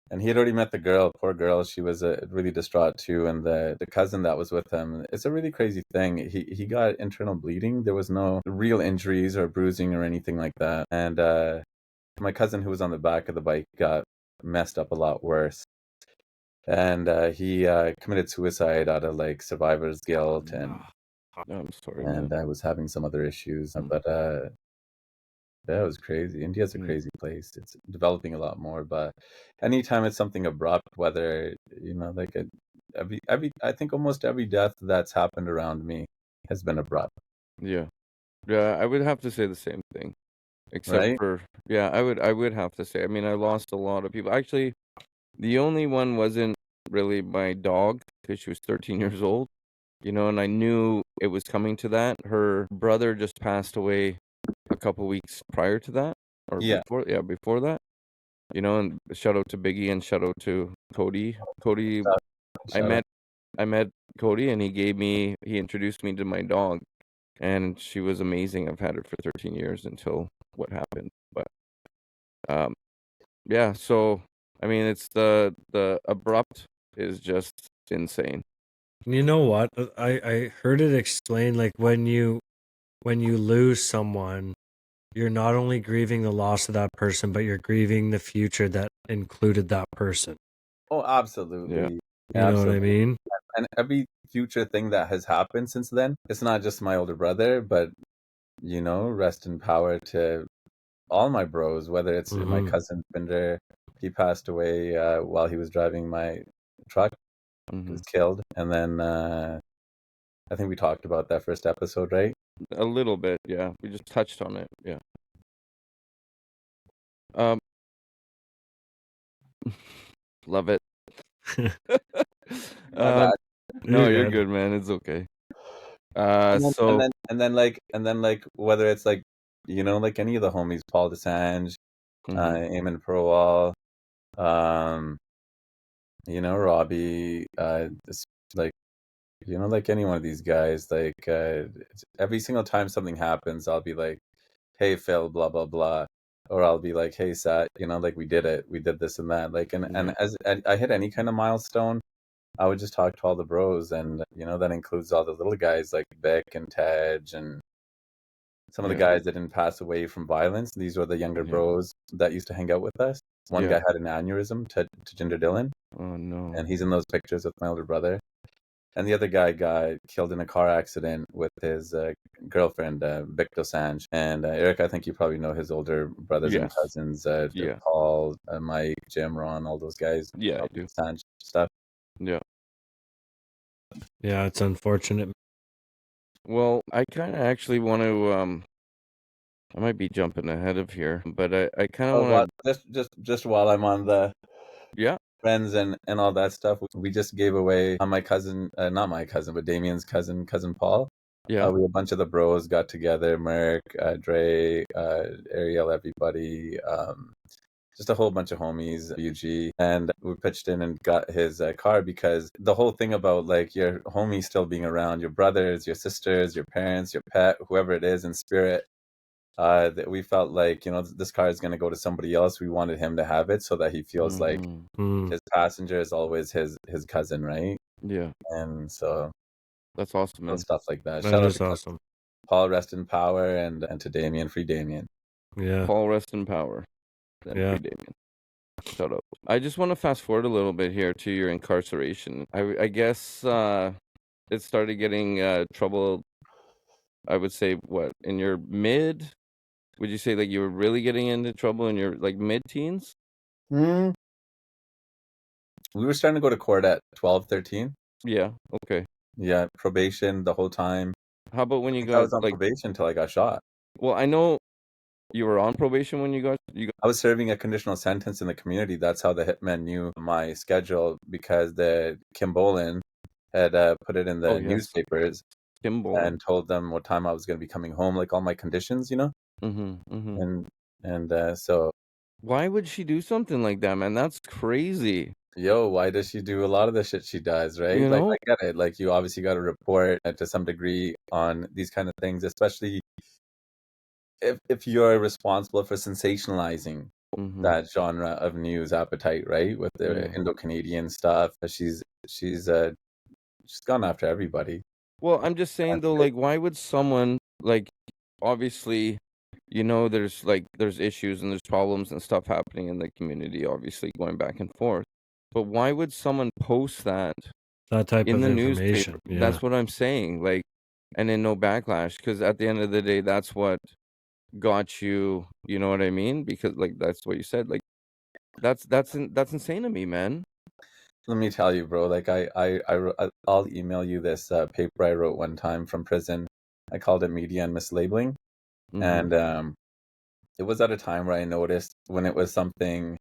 And he had already met the girl, poor girl. She was really distraught too. And the cousin that was with him, it's a really crazy thing. He got internal bleeding. There was no real injuries or bruising or anything like that. And my cousin who was on the back of the bike got messed up a lot worse. And he committed suicide out of like survivor's guilt, and I'm sorry, man. I was having some other issues. But that was crazy. India's a crazy place. It's developing a lot more, but anytime it's something abrupt, whether like every I think almost every death that's happened around me has been abrupt, Yeah. Yeah, I would have to say the same thing. Except right? for I would have to say. I mean, I lost a lot of people. Actually, the only one wasn't really my dog because she was 13 years old, and I knew it was coming to that. Her brother just passed away a couple weeks prior to that, or Yeah. before that. And shout out to Biggie and shout out to Cody. Cody, I Shout out. met Cody and he introduced me to my dog, and she was amazing. I've had her for 13 years until what happened. But yeah, so I mean it's the abrupt is just insane. You know what? I heard it explained like when you lose someone, you're not only grieving the loss of that person, but you're grieving the future that included that person. Oh, absolutely. Yeah. You know what I mean? And every future thing that has happened since then, it's not just my older brother, but rest in power to all my bros, whether it's my cousin Binder. He passed away while he was driving my truck. He was killed. And then I think we talked about that first episode, right? A little bit, yeah. We just touched on it, yeah. Love it. My bad. No, You're you're good. good, man. It's okay. So and then like whether it's like like any of the homies, Paul DeSange, Eamon Perwall, um, Robbie, like like any one of these guys, like every single time something happens, I'll be like, "Hey Phil, blah blah blah," or I'll be like, "Hey Sat, like we did it, we did this and that." Like, and as I hit any kind of milestone, I would just talk to all the bros, and that includes all the little guys like Vic and Tej and some of the guys that didn't pass away from violence. These were the younger bros that used to hang out with us. One guy had an aneurysm, to Jinder Dillon. Oh no! And he's in those pictures with my older brother. And the other guy got killed in a car accident with his girlfriend, Vic Dosanjh. And Eric, I think you probably know his older brothers and cousins, Paul, Mike, Jim, Ron, all those guys. Yeah, I do. Dosanjh stuff. Yeah. Yeah, it's unfortunate. Well, I kind of actually want to. I might be jumping ahead of here, but I kind of want to just while I'm on the friends and all that stuff. We just gave away my cousin, not my cousin, but Damien's cousin Paul. Yeah. We a bunch of the bros got together, Merrick, Dre, Ariel, everybody, just a whole bunch of homies, UG, and we pitched in and got his car, because the whole thing about like your homies still being around, your brothers, your sisters, your parents, your pet, whoever it is in spirit, that we felt like this car is going to go to somebody else. We wanted him to have it so that he feels like his passenger is always his cousin, right? Yeah. And so that's awesome, man. Stuff like that. That is awesome. Paul, rest in power, and to Damien, free Damien. Yeah. Paul, rest in power. Then free Damien. Shut up. I just want to fast forward a little bit here to your incarceration. I guess it started getting trouble. I would say what, in your mid? Would you say like you were really getting into trouble in your like mid-teens? We were starting to go to court at 12, 13. Yeah. Okay. Yeah, probation the whole time. How about when you got? I was on probation until I got shot. Well, I know you were on probation when you got. I was serving a conditional sentence in the community. That's how the hitman knew my schedule, because the Kim Bolin had put it in the newspapers and told them what time I was going to be coming home, like all my conditions, And so. Why would she do something like that, man? That's crazy. Yo, why does she do a lot of the shit she does, right? Like, I get it. Like, you obviously got to report to some degree on these kind of things, especially if you're responsible for sensationalizing that genre of news appetite, right? With the Indo-Canadian stuff, she's gone after everybody. Well, I'm just saying though, like, why would someone, like, obviously, there's issues and there's problems and stuff happening in the community, obviously going back and forth. But why would someone post that type in of the information? newspaper? Yeah. That's what I'm saying. Like, and then no backlash, because at the end of the day, that's what got you. You know what I mean? Because like that's what you said. Like, that's insane to me, man. Let me tell you, bro. Like I'll email you this paper I wrote one time from prison. I called it Media and Mislabeling, and it was at a time where I noticed when it was something.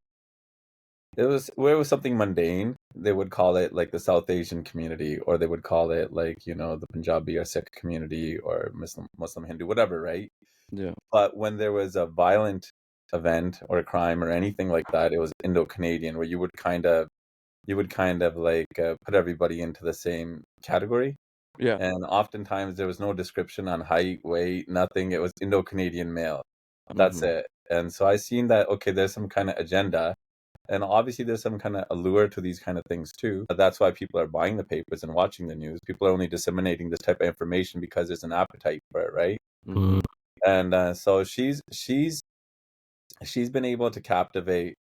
Where it was something mundane, they would call it like the South Asian community, or they would call it like, the Punjabi or Sikh community, or Muslim Hindu, whatever, right? Yeah. But when there was a violent event or a crime or anything like that, it was Indo-Canadian, where you would kind of like put everybody into the same category. Yeah. And oftentimes there was no description on height, weight, nothing. It was Indo-Canadian male. That's it. And so I seen that, okay, there's some kind of agenda. And obviously there's some kind of allure to these kind of things too. But that's why people are buying the papers and watching the news. People are only disseminating this type of information because there's an appetite for it, right? And so she's been able to captivate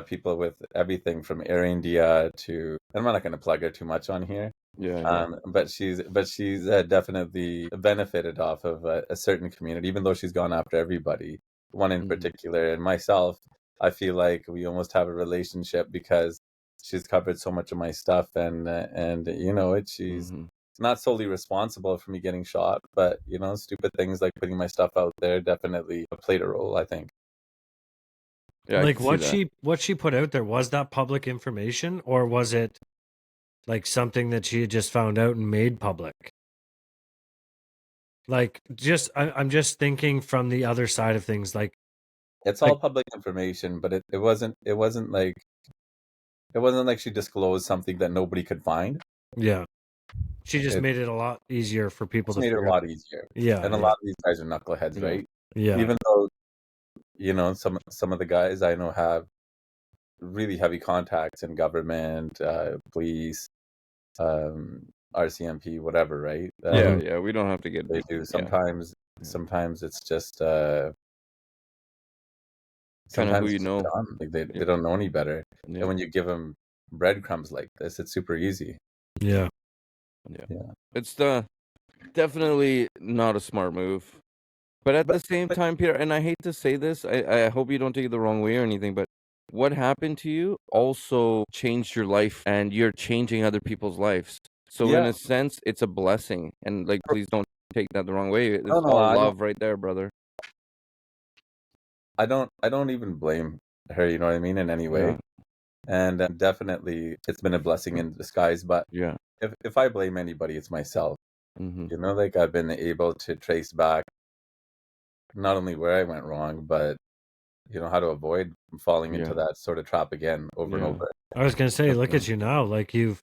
people with everything from Air India to. I'm not going to plug her too much on here. Yeah. But she's definitely benefited off of a certain community, even though she's gone after everybody. One in particular, and myself. I feel like we almost have a relationship because she's covered so much of my stuff, and she's not solely responsible for me getting shot, but stupid things like putting my stuff out there definitely played a role, I think. Yeah, like what she put out there, was that public information, or was it like something that she had just found out and made public? Like, I'm just thinking from the other side of things. Like, It's all public information, but it wasn't like she disclosed something that nobody could find. yeah, she just It made it a lot easier for people to made it a figure. lot easier. Yeah, And a lot of these guys are knuckleheads, Yeah. right? yeah, Even though, you know, some of the guys I know have really heavy contacts in government, police, RCMP, whatever, right? Yeah, we don't have to get. They do. Sometimes it's just kind of sometimes who you it's know. dumb. Like they don't know any better. Yeah. And when you give them breadcrumbs like this, it's super easy. yeah. It's definitely not a smart move. But at the same time, Peter, and I hate to say this, I hope you don't take it the wrong way or anything, but what happened to you also changed your life, and you're changing other people's lives. So in Yeah. a sense, it's a blessing. And like, please don't take that the wrong way. It's No, all I love right there, brother. I don't even blame her, you know what I mean, in any way. Yeah. And definitely it's been a blessing in disguise, but Yeah. if I blame anybody, it's myself. Mm-hmm. You know, like I've been able to trace back not only where I went wrong, but you know, how to avoid falling into that sort of trap again over and over. I was gonna say, look at you now. Like you've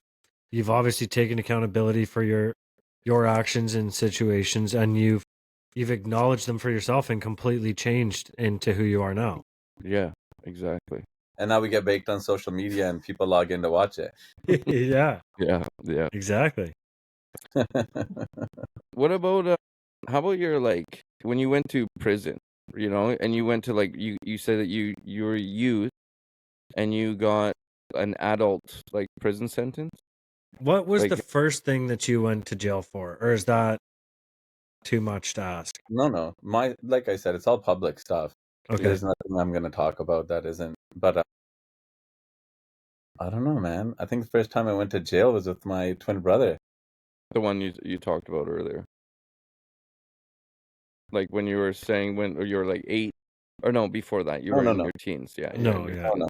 obviously taken accountability for your actions and situations, and you've acknowledged them for yourself and completely changed into who you are now. Yeah, exactly. And now we get baked on social media and people log in to watch it. Yeah, Yeah. exactly. What about how about your, like, when you went to prison, you know, and you went to, like, you said that you were youth and you got an adult, like, prison sentence? What was Like, the first thing that you went to jail for, or is that too much to ask? No. Like I said, it's all public stuff. Okay. There's nothing I'm going to talk about that isn't. But I don't know, man. I think the first time I went to jail was with my twin brother. the one you talked about earlier. Like when you were saying when you were like 8, or no, before that you were in your teens. Yeah. No, your yeah. teens.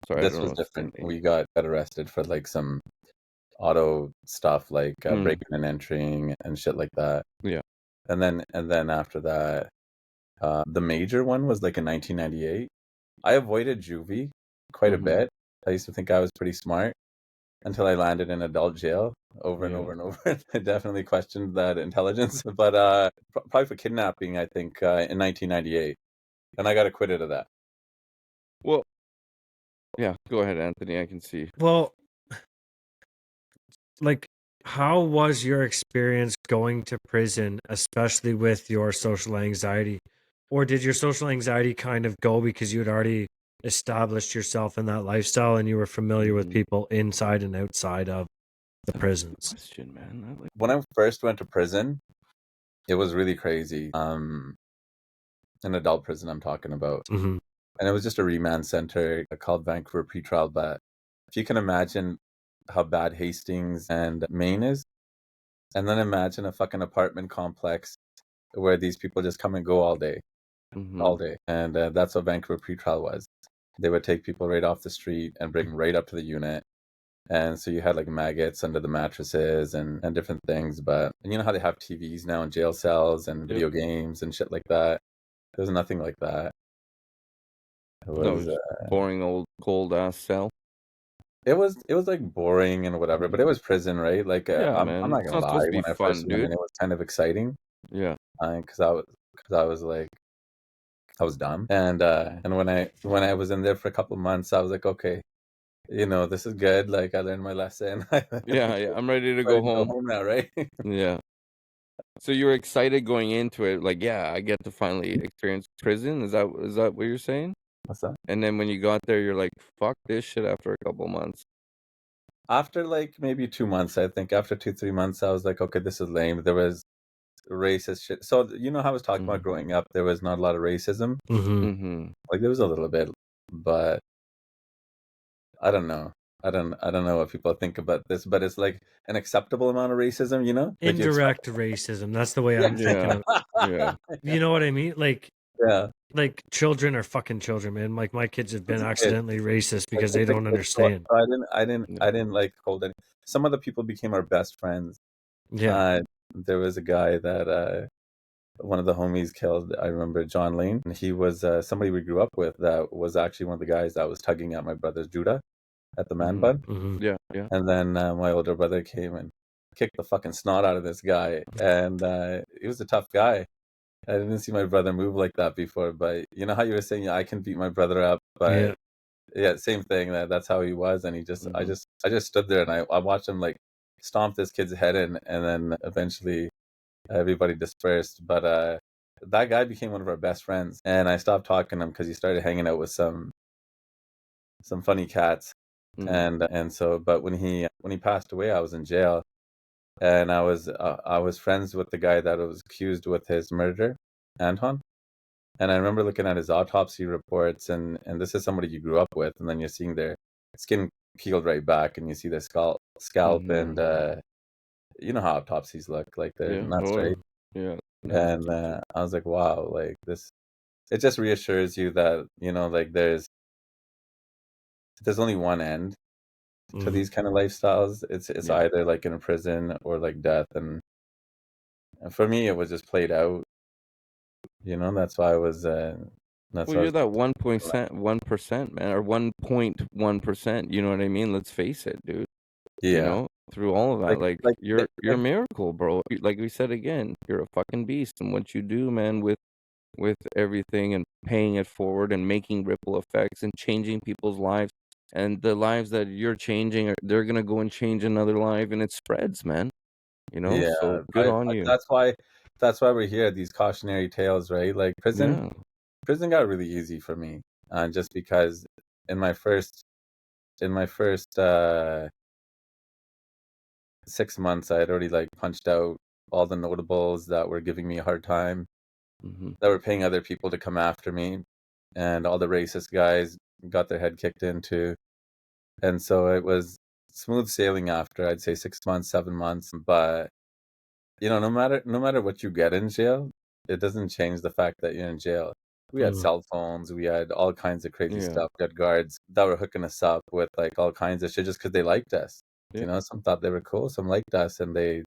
Sorry, This I don't was know. different. We got arrested for like some auto stuff, like breaking and entering and shit like that. Yeah. And then after that, the major one was like in 1998. I avoided juvie quite a bit. I used to think I was pretty smart until I landed in adult jail over and over and over. I definitely questioned that intelligence, but probably for kidnapping, I think in 1998, and I got acquitted of that. Well, yeah, go ahead, Anthony. I can see. Well, like, how was your experience going to prison, especially with your social anxiety? Or did your social anxiety kind of go because you had already established yourself in that lifestyle and you were familiar with people inside and outside of the prisons? Question, man. When I first went to prison, it was really crazy. An adult prison I'm talking about. Mm-hmm. And it was just a remand center called Vancouver Pretrial. But if you can imagine how bad Hastings and Maine is, and then imagine a fucking apartment complex where these people just come and go all day. And that's what Vancouver Pretrial was. They would take people right off the street and bring them right up to the unit. And so you had like maggots under the mattresses and different things. But and you know how they have TVs now in jail cells and video games and shit like that? There was nothing like that. It was boring old cold ass cell. It was like boring and whatever, but it was prison, right? Like I'm not gonna lie. When I first went in, it was kind of exciting. Yeah, because I was like, I was dumb, and when I was in there for a couple of months, I was like, okay, you know, this is good. Like I learned my lesson. yeah, I'm ready to go home now, right? Yeah. So you were excited going into it, like, yeah, I get to finally experience prison. Is that what you're saying? What's that? And then when you got there, you're like, fuck this shit after a couple months. After like maybe 2 months, I think after 2-3 months, I was like, okay, this is lame. There was racist shit. So you know how I was talking about growing up, there was not a lot of racism. Like there was a little bit, but I don't know. I don't know what people think about this, but it's like an acceptable amount of racism, you know? Like Indirect racism. That's the way I'm thinking of it. Yeah. You know what I mean? Like, yeah. Like children are fucking children, man. Like my kids have been accidentally racist because they don't understand. I didn't like hold any. Some of the people became our best friends. Yeah. there was a guy that one of the homies killed. I remember John Lane. And he was somebody we grew up with that was actually one of the guys that was tugging at my brother's Judah at the man bun. Yeah, yeah. And then my older brother came and kicked the fucking snot out of this guy. And he was a tough guy. I didn't see my brother move like that before. But you know how you were saying, I can beat my brother up. But yeah, same thing. That's how he was. And he just, I just stood there and I watched him like stomp this kid's head in. And then eventually everybody dispersed. But that guy became one of our best friends. And I stopped talking to him because he started hanging out with some funny cats. And so, but when he passed away, I was in jail, and I was friends with the guy that was accused with his murder, Anton. And I remember looking at his autopsy reports, and this is somebody you grew up with, and then you're seeing their skin peeled right back, and you see their scalp, and you know how autopsies look, like they're not straight. Yeah. And I was like, wow, like this, it just reassures you that, you know, like there's only one end to these kind of lifestyles. It's either like in a prison or like death. And for me, it was just played out. You know, that's why I was. That's Well, why I you're was. that 1%, man, or 1.1%. You know what I mean? Let's face it, dude. You Yeah. know, through all of that, like you're a like miracle, bro. Like we said again, you're a fucking beast, and what you do, man, with everything and paying it forward and making ripple effects and changing people's lives, and the lives that you're changing, they're gonna go and change another life, and it spreads, man. You know, yeah. so good on you. That's why we're here. These cautionary tales, right? Like prison got really easy for me, just because in my first 6 months, I had already like punched out all the notables that were giving me a hard time, that were paying other people to come after me, and all the racist guys got their head kicked into. And so it was smooth sailing after, I'd say, 6 months, 7 months. But you know, no matter what you get in jail, it doesn't change the fact that you're in jail. We had cell phones, we had all kinds of crazy stuff. We had guards that were hooking us up with like all kinds of shit just because they liked us. You know, some thought they were cool, some liked us, and they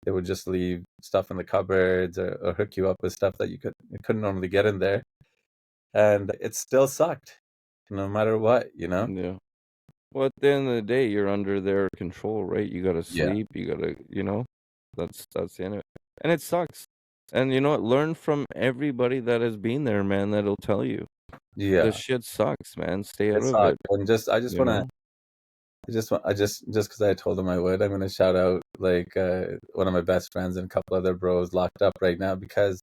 would just leave stuff in the cupboards or hook you up with stuff that you couldn't normally get in there. And it still sucked, no matter what, you know? Yeah. Well, at the end of the day, you're under their control, right? You gotta Yeah. sleep. You gotta, you know, that's the end of it. And it sucks. And you know what? Learn from everybody that has been there, man. That'll tell you. Yeah. This shit sucks, man. Stay out It of sucked. it. And just because I told him I would, I'm gonna shout out like one of my best friends and a couple other bros locked up right now, because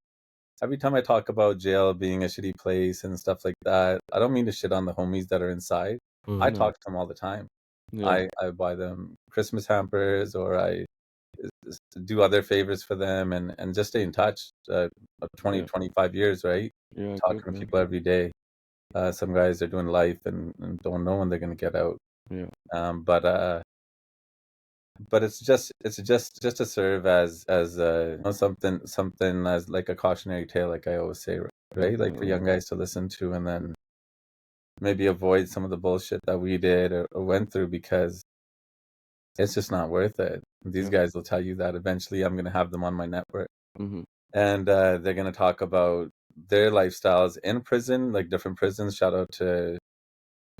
every time I talk about jail being a shitty place and stuff like that, I don't mean to shit on the homies that are inside. I talk to them all the time. Yeah. I buy them Christmas hampers, or I do other favors for them, and just stay in touch. 25 years, right? Yeah. Talking Good, to man. people every day. Some guys are doing life and don't know when they're gonna get out. Yeah. But it's just to serve as you know, something as like a cautionary tale, like I always say, right? Like for young guys to listen to, and then maybe avoid some of the bullshit that we did or went through, because it's just not worth it. These guys will tell you that eventually I'm going to have them on my network, and they're going to talk about their lifestyles in prison, like different prisons. Shout out to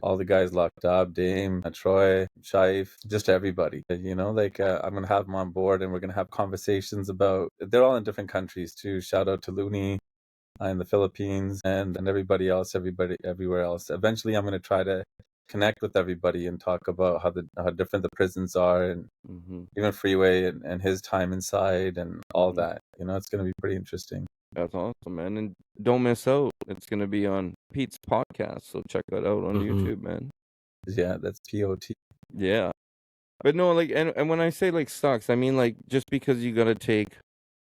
all the guys locked up, Dame, Troy, Shaif, just everybody. You know, like I'm going to have them on board, and we're going to have conversations about, they're all in different countries too. Shout out to Looney in the Philippines, and everybody everywhere else. Eventually I'm going to try to connect with everybody and talk about how different the prisons are, and even Freeway and his time inside and all that. You know, it's going to be pretty interesting. That's awesome, man. And don't miss out. It's going to be on Pete's podcast, so check that out on YouTube, man. Yeah, that's POT. Yeah. But no, like, and when I say like sucks, I mean like just because you got to take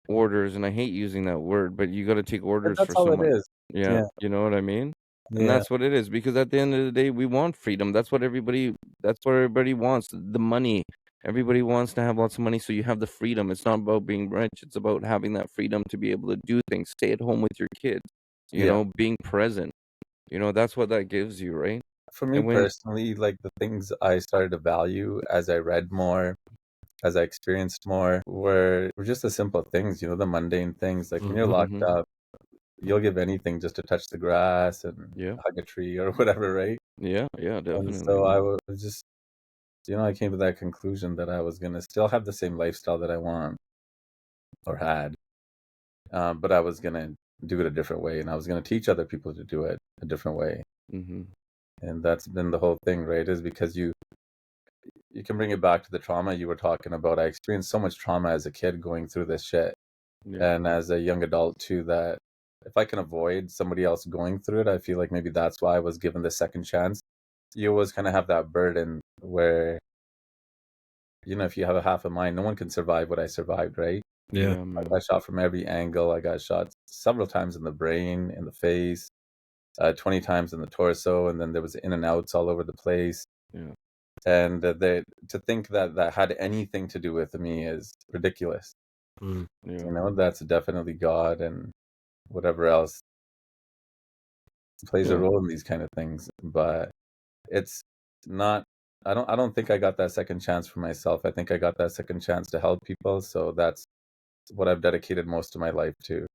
orders, and I hate using that word, but you got to take orders That's for all someone. it is. Yeah, you know what I mean? And Yeah. that's what it is, because at the end of the day, we want freedom. That's what everybody wants, the money. Everybody wants to have lots of money, so you have the freedom. It's not about being rich. It's about having that freedom to be able to do things, stay at home with your kids, you know, being present. You know, that's what that gives you, right? For me personally, like the things I started to value as I read more as I experienced more were just the simple things, the mundane things. Like when you're locked up, you'll give anything just to touch the grass and hug a tree or whatever, right? Yeah, And definitely. so I was just, I came to that conclusion that I was going to still have the same lifestyle that I want or had, but I was going to do it a different way, and I was going to teach other people to do it a different way. And that's been the whole thing, right? Is because you can bring it back to the trauma you were talking about. I experienced so much trauma as a kid going through this shit, and as a young adult too, that if I can avoid somebody else going through it, I feel like maybe that's why I was given the second chance. You always kind of have that burden where, if you have a half a mind, no one can survive what I survived, right? Yeah. I got shot from every angle. I got shot several times in the brain, in the face, 20 times in the torso, and then there was in and outs all over the place. Yeah. And to think that had anything to do with me is ridiculous. That's definitely God and whatever else plays a role in these kind of things. But it's not. I don't think I got that second chance for myself. I think I got that second chance to help people. So that's what I've dedicated most of my life to.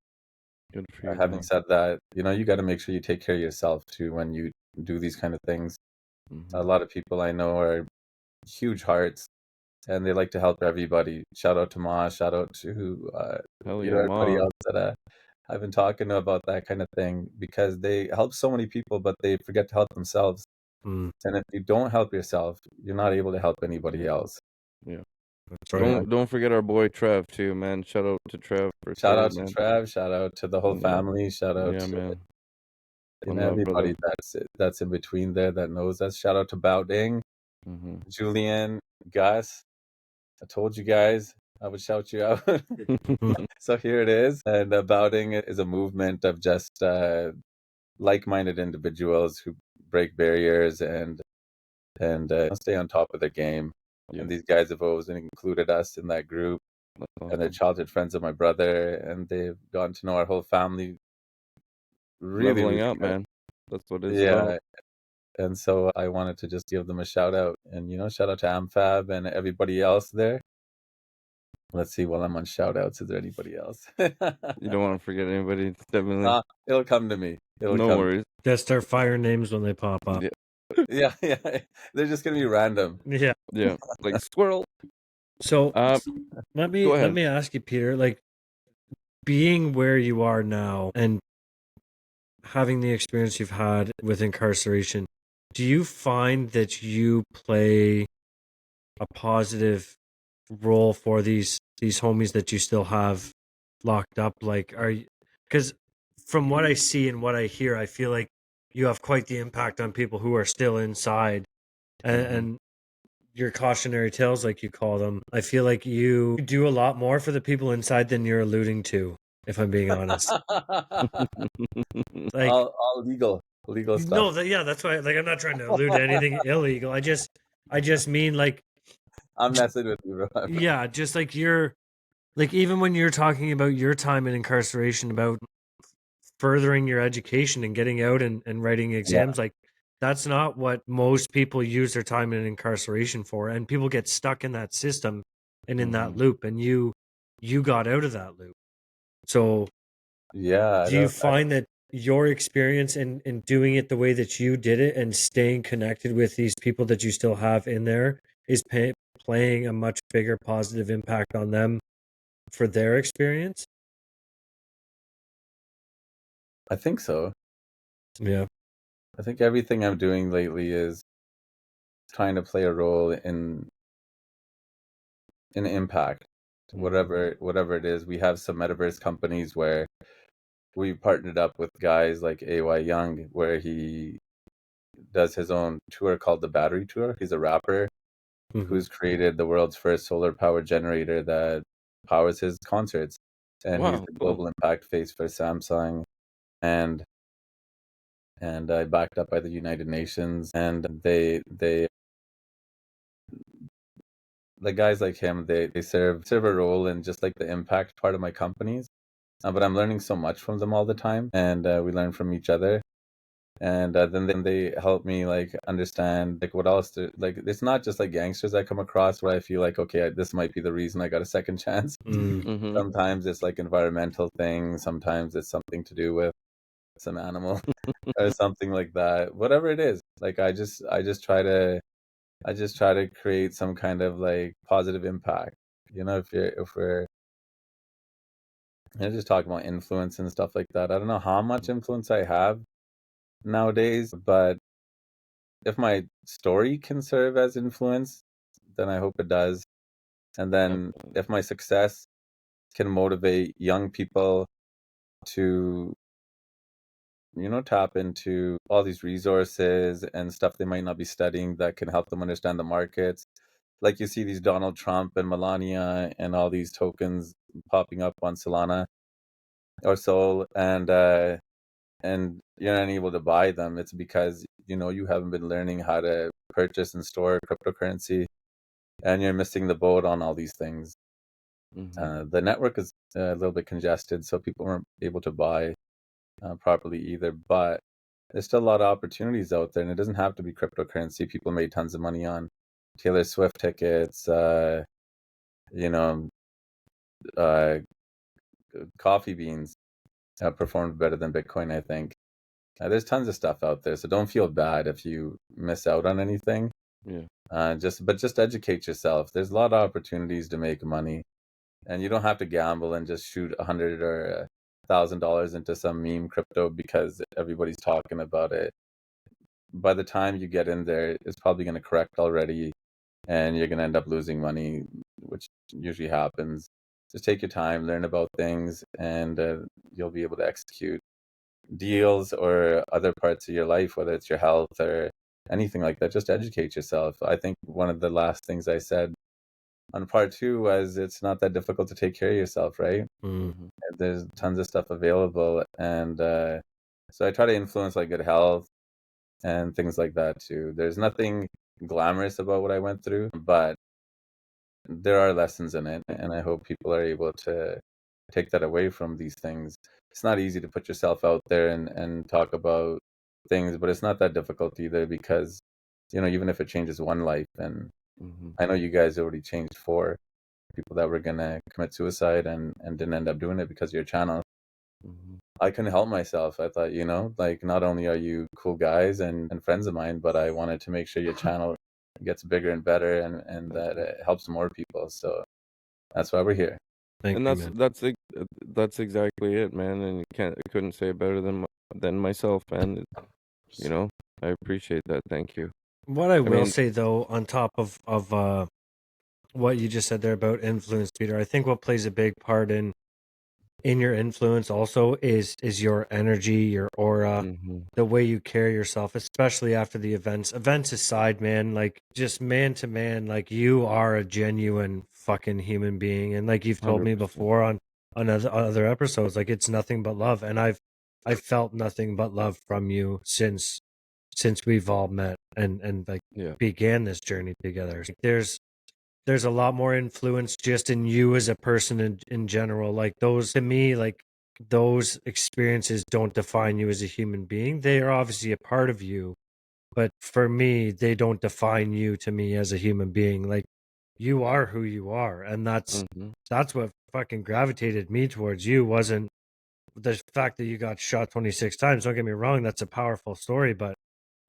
Good for you, Having said that, you got to make sure you take care of yourself too when you do these kind of things. A lot of people I know are huge hearts, and they like to help everybody. Shout out to Ma, shout out to everybody else that I've been talking to about that kind of thing, because they help so many people, but they forget to help themselves. And if you don't help yourself, you're not able to help anybody else. Yeah. That's right. Don't forget our boy Trev too, man. Shout out to Trev. Shout out to Trev. Shout out to the whole family. Shout out to man. everybody that's in between there that knows us. Shout out to Bao Ding, Julian, Gus. I told you guys I would shout you out. So here it is. And Bao Ding is a movement of just like-minded individuals who break barriers and stay on top of the game. And these guys have always included us in that group. And they're childhood friends of my brother, and they've gotten to know our whole family. Really leveling up, man. That's what it's about. And so I wanted to just give them a shout out, and shout out to AmFab and everybody else there. Let's see, while I'm on shout outs, is there anybody else? You don't want to forget anybody, definitely. It'll come to me. No worries. Just start fire names when they pop up. Yeah. They're just gonna be random. Yeah. Like squirrel. So let me ask you, Peter, like, being where you are now and having the experience you've had with incarceration, do you find that you play a positive role for these homies that you still have locked up? Like, are you, because from what I see and what I hear, I feel like you have quite the impact on people who are still inside, and your cautionary tales, like you call them, I feel like you do a lot more for the people inside than you're alluding to, if I'm being honest. Like, all legal stuff. No, that's why. Like, I'm not trying to allude to anything illegal. I just mean, like, I'm messing with you, bro. Yeah, just like even when you're talking about your time in incarceration, about furthering your education and getting out and writing exams, like, that's not what most people use their time in incarceration for, and people get stuck in that system and in that loop, and you got out of that loop. So do you find that your experience in doing it the way that you did it and staying connected with these people that you still have in there is playing a much bigger positive impact on them for their experience? I think so. Yeah. I think everything I'm doing lately is trying to play a role in impact, whatever it is. We have some metaverse companies where we partnered up with guys like AY Young, where he does his own tour called the Battery Tour. He's a rapper who's created the world's first solar power generator that powers his concerts, and he's the global impact face for Samsung, and backed up by the United Nations. And they like guys like him, they serve a role in just like the impact part of my companies. But I'm learning so much from them all the time, and we learn from each other. And then they help me like understand like what else to like. It's not just like gangsters I come across where I feel like, okay, this might be the reason I got a second chance. Mm-hmm. Sometimes it's like environmental things, sometimes it's something to do with some animal or something like that. Whatever it is, like I just try to create some kind of like positive impact. If we're just talking about influence and stuff like that, I don't know how much influence I have nowadays, but if my story can serve as influence, then I hope it does. And then if my success can motivate young people to, tap into all these resources and stuff they might not be studying that can help them understand the markets. Like you see these Donald Trump and Melania and all these tokens popping up on Solana or Sol, and you're not able to buy them. It's because you haven't been learning how to purchase and store cryptocurrency, and you're missing the boat on all these things. The network is a little bit congested, so people weren't able to buy properly either. But there's still a lot of opportunities out there, and it doesn't have to be cryptocurrency. People made tons of money on Taylor Swift tickets, coffee beans performed better than Bitcoin, I think. There's tons of stuff out there, so don't feel bad if you miss out on anything. Just educate yourself. There's a lot of opportunities to make money, and you don't have to gamble and just shoot $100 or $1,000 into some meme crypto because everybody's talking about it. By the time you get in there, it's probably going to correct already, and you're going to end up losing money, which usually happens. Just take your time, learn about things, and you'll be able to execute deals or other parts of your life, whether it's your health or anything like that. Just educate yourself. I think one of the last things I said on part 2 was it's not that difficult to take care of yourself, right? There's tons of stuff available, and so I try to influence like good health and things like that too. There's nothing glamorous about what I went through, but there are lessons in it, and I hope people are able to take that away from these things. It's not easy to put yourself out there and talk about things, but it's not that difficult either because, even if it changes one life, and I know you guys already changed 4 people that were going to commit suicide and didn't end up doing it because of your channel. I couldn't help myself. I thought, like not only are you cool guys and friends of mine, but I wanted to make sure your channel gets bigger and better and that it helps more people. So that's why we're here. That's exactly it, man. And I couldn't say it better than myself, and I appreciate that. Thank you. What I will say though, on top of what you just said there about influence, Peter, I think what plays a big part in your influence also is your energy, your aura, the way you carry yourself, especially after the events aside, man. Like just man to man, like you are a genuine fucking human being, and like you've told 100%. Me before on other episodes, like it's nothing but love, and I've felt nothing but love from you since we've all met and began this journey together. There's a lot more influence just in you as a person in general. Like those, to me, like those experiences don't define you as a human being. They are obviously a part of you, but for me, they don't define you to me as a human being. Like you are who you are, and that's what fucking gravitated me towards you. Wasn't the fact that you got shot 26 times. Don't get me wrong, that's a powerful story, but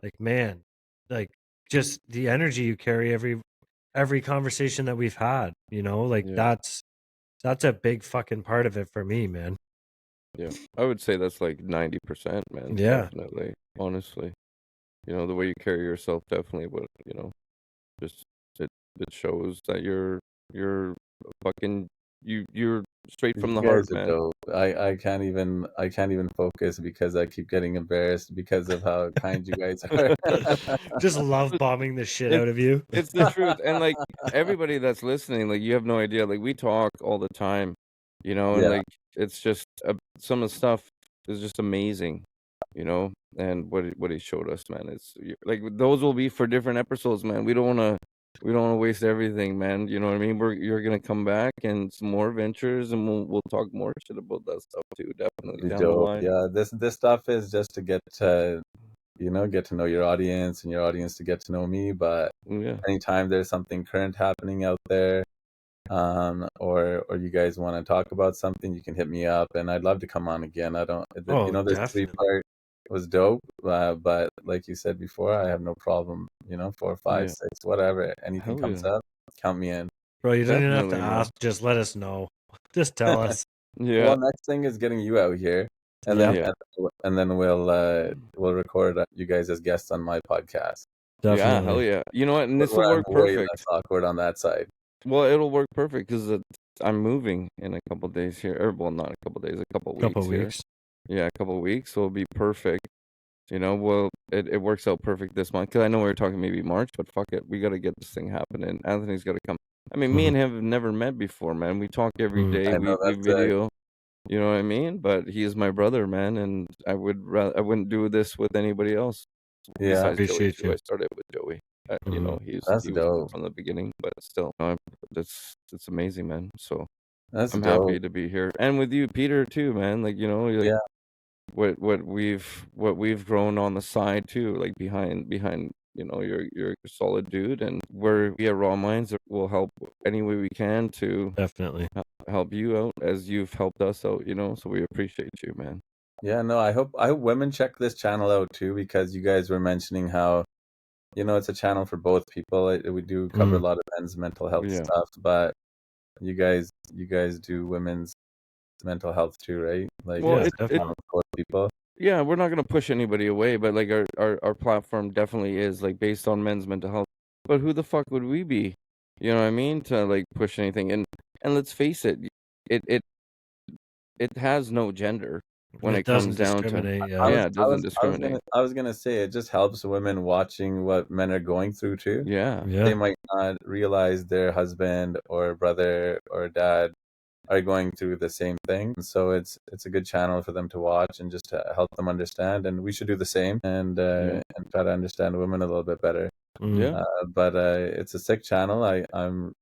like, man, like just the energy you carry every conversation that we've had, like that's a big fucking part of it for me, man. Yeah, I would say that's like 90%, man. Yeah, definitely. Honestly, the way you carry yourself, definitely. What just it shows that you're fucking you're straight from the heart, man. Dope. I can't even focus because I keep getting embarrassed because of how kind you guys are. Just love bombing the shit out of you. It's the truth, and like everybody that's listening, like you have no idea. Like we talk all the time, and like it's just some of the stuff is just amazing, and what he showed us, man. It's like those will be for different episodes, man. We don't want to waste everything, man. You know what I mean? You're gonna come back and some more adventures, and we'll talk more shit about that stuff too. Definitely down the line. Yeah, this stuff is just to get get to know your audience and your audience to get to know me. But anytime there's something current happening out there, or you guys want to talk about something, you can hit me up, and I'd love to come on again. I don't, this Definitely. 3-part was dope, but like you said before, I have no problem, 4, 5, 6, whatever, anything comes up, count me in. Bro, you don't even have to ask, just let us know. Just tell us. Well, next thing is getting you out here, and then we'll record you guys as guests on my podcast. Definitely. Yeah, hell yeah. You know what? And this will work perfect. Way less awkward on that side. Well, it'll work perfect because I'm moving in a couple days here. Or, well, not a couple days, a couple weeks. Yeah, a couple weeks. So it'll be perfect. Well, it works out perfect this month. Because I know we were talking maybe March, but fuck it. We got to get this thing happening. Anthony's got to come. I mean, me and him have never met before, man. We talk every day. We video. You know what I mean? But he is my brother, man. And I wouldn't do this with anybody else. Yeah, I appreciate you. I started with Joey. He was dope from the beginning, but still, it's amazing, man. So I'm dope. happy to be here, and with you, Peter, too, man. What we've grown on the side too, like behind. You're a solid dude, and we at Raw Minds will help any way we can to definitely help you out as you've helped us out. So we appreciate you, man. Yeah, no, I hope women check this channel out too, because you guys were mentioning how, it's a channel for both people. We do cover a lot of men's mental health stuff, but you guys do women's mental health too, right? Like, definitely both people. Yeah, we're not gonna push anybody away, but like our platform definitely is like based on men's mental health. But who the fuck would we be? You know what I mean? To like push anything, and let's face it, it has no gender. When it comes down to it doesn't discriminate. I was gonna say it just helps women watching what men are going through too. Yeah. They might not realize their husband or brother or dad are going through the same thing. So it's a good channel for them to watch and just to help them understand. And we should do the same and try to understand women a little bit better. Yeah. But it's a sick channel.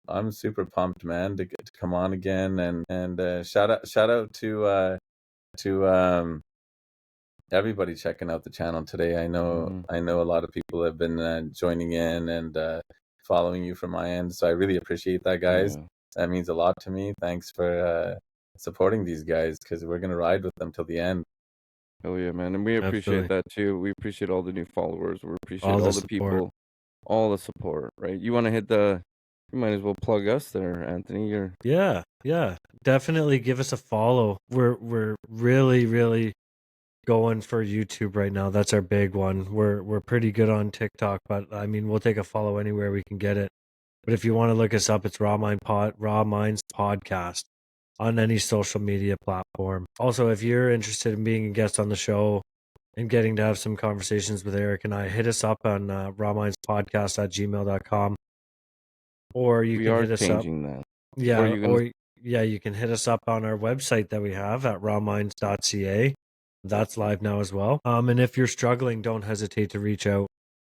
I'm super pumped, man, to come on again, and shout out to everybody checking out the channel today. I know a lot of people have been joining in and following you from my end, so I really appreciate that, guys. That means a lot to me. Thanks for supporting these guys, because we're gonna ride with them till the end. Oh yeah, man, and we appreciate that too. We appreciate all the new followers. We appreciate all the people, all the support. Right? You want to hit the? You might as well plug us there, Anthony. Yeah. Definitely give us a follow. We're really going for YouTube right now. That's our big one. We're pretty good on TikTok, but I mean, we'll take a follow anywhere we can get it. But if you want to look us up, it's Raw Minds Podcast on any social media platform. Also, if you're interested in being a guest on the show and getting to have some conversations with Eric and I, hit us up on rawmindspodcast@gmail.com. Or you can hit us up. That. Yeah, you can hit us up on our website that we have at rawminds.ca. That's live now as well. And if you're struggling, don't hesitate to reach out.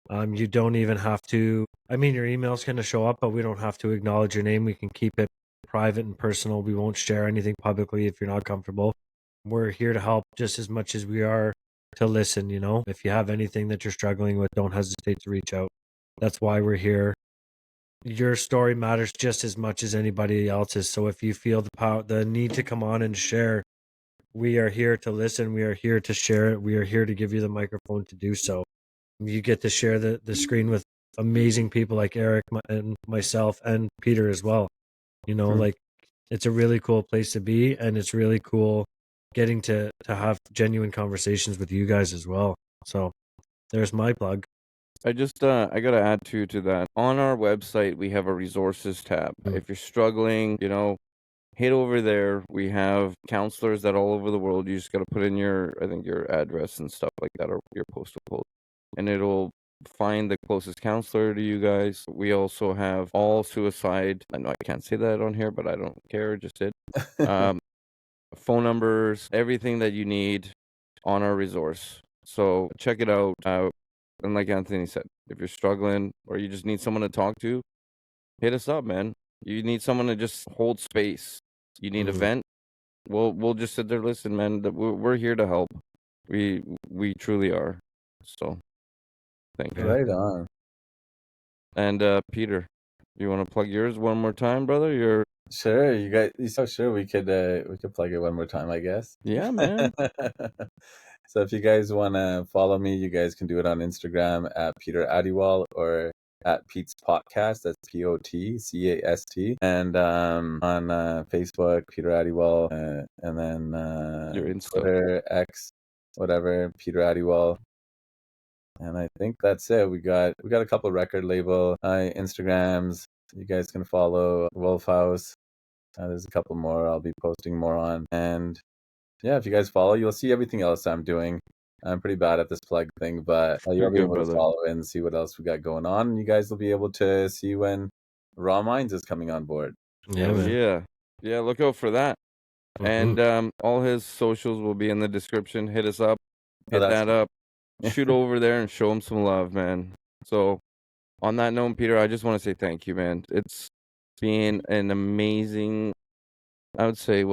You don't even have to. I mean, your email's going to show up, but we don't have to acknowledge your name. We can keep it private and personal. We won't share anything publicly if you're not comfortable. We're here to help just as much as we are to listen. If you have anything that you're struggling with, don't hesitate to reach out. That's why we're here. Your story matters just as much as anybody else's. So if you feel the need to come on and share, we are here to listen. We are here to share it. We are here to give you the microphone to do so. You get to share the screen with amazing people like Eric and myself and Peter as well. Like, it's a really cool place to be, and it's really cool getting to have genuine conversations with you guys as well. So there's my plug. I just I gotta add to that. On our website, we have a resources tab. If you're struggling, hit over there. We have counselors that all over the world. You just gotta put in your address and stuff like that, or your postal code, and it'll find the closest counselor to you guys. We also have all suicide. I know I can't say that on here, but I don't care. Just did. Phone numbers, everything that you need on our resource. So check it out. And like Anthony said, if you're struggling or you just need someone to talk to, hit us up, man. You need someone to just hold space. You need a vent. We'll just sit there, listen, man. We're here to help. We truly are. So Thank you. Right on. And Peter, you want to plug yours one more time, brother? You're Sure, you guys. So sure, we could plug it one more time, I guess. yeah, man. So if you guys want to follow me, you guys can do it on Instagram at Peter Adiwal or at Pete's Podcast. That's POTCAST. And on Facebook, Peter Adiwal, and then Your Insta. Twitter, X, whatever, Peter Adiwal. And I think that's it. We got a couple record label Instagrams. You guys can follow Wolf House. There's a couple more I'll be posting more on. And yeah, if you guys follow, you'll see everything else I'm doing. I'm pretty bad at this plug thing, but you'll be good, able to brother. follow and see what else we got going on. And you guys will be able to see when Raw Minds is coming on board. Yeah, man. Yeah. Look out for that. Mhm. And all his socials will be in the description. Hit us up. Hit that's that cool. up. Shoot over there and show him some love, man. So, on that note, Peter, I just want to say thank you, man. It's been an amazing, I would say,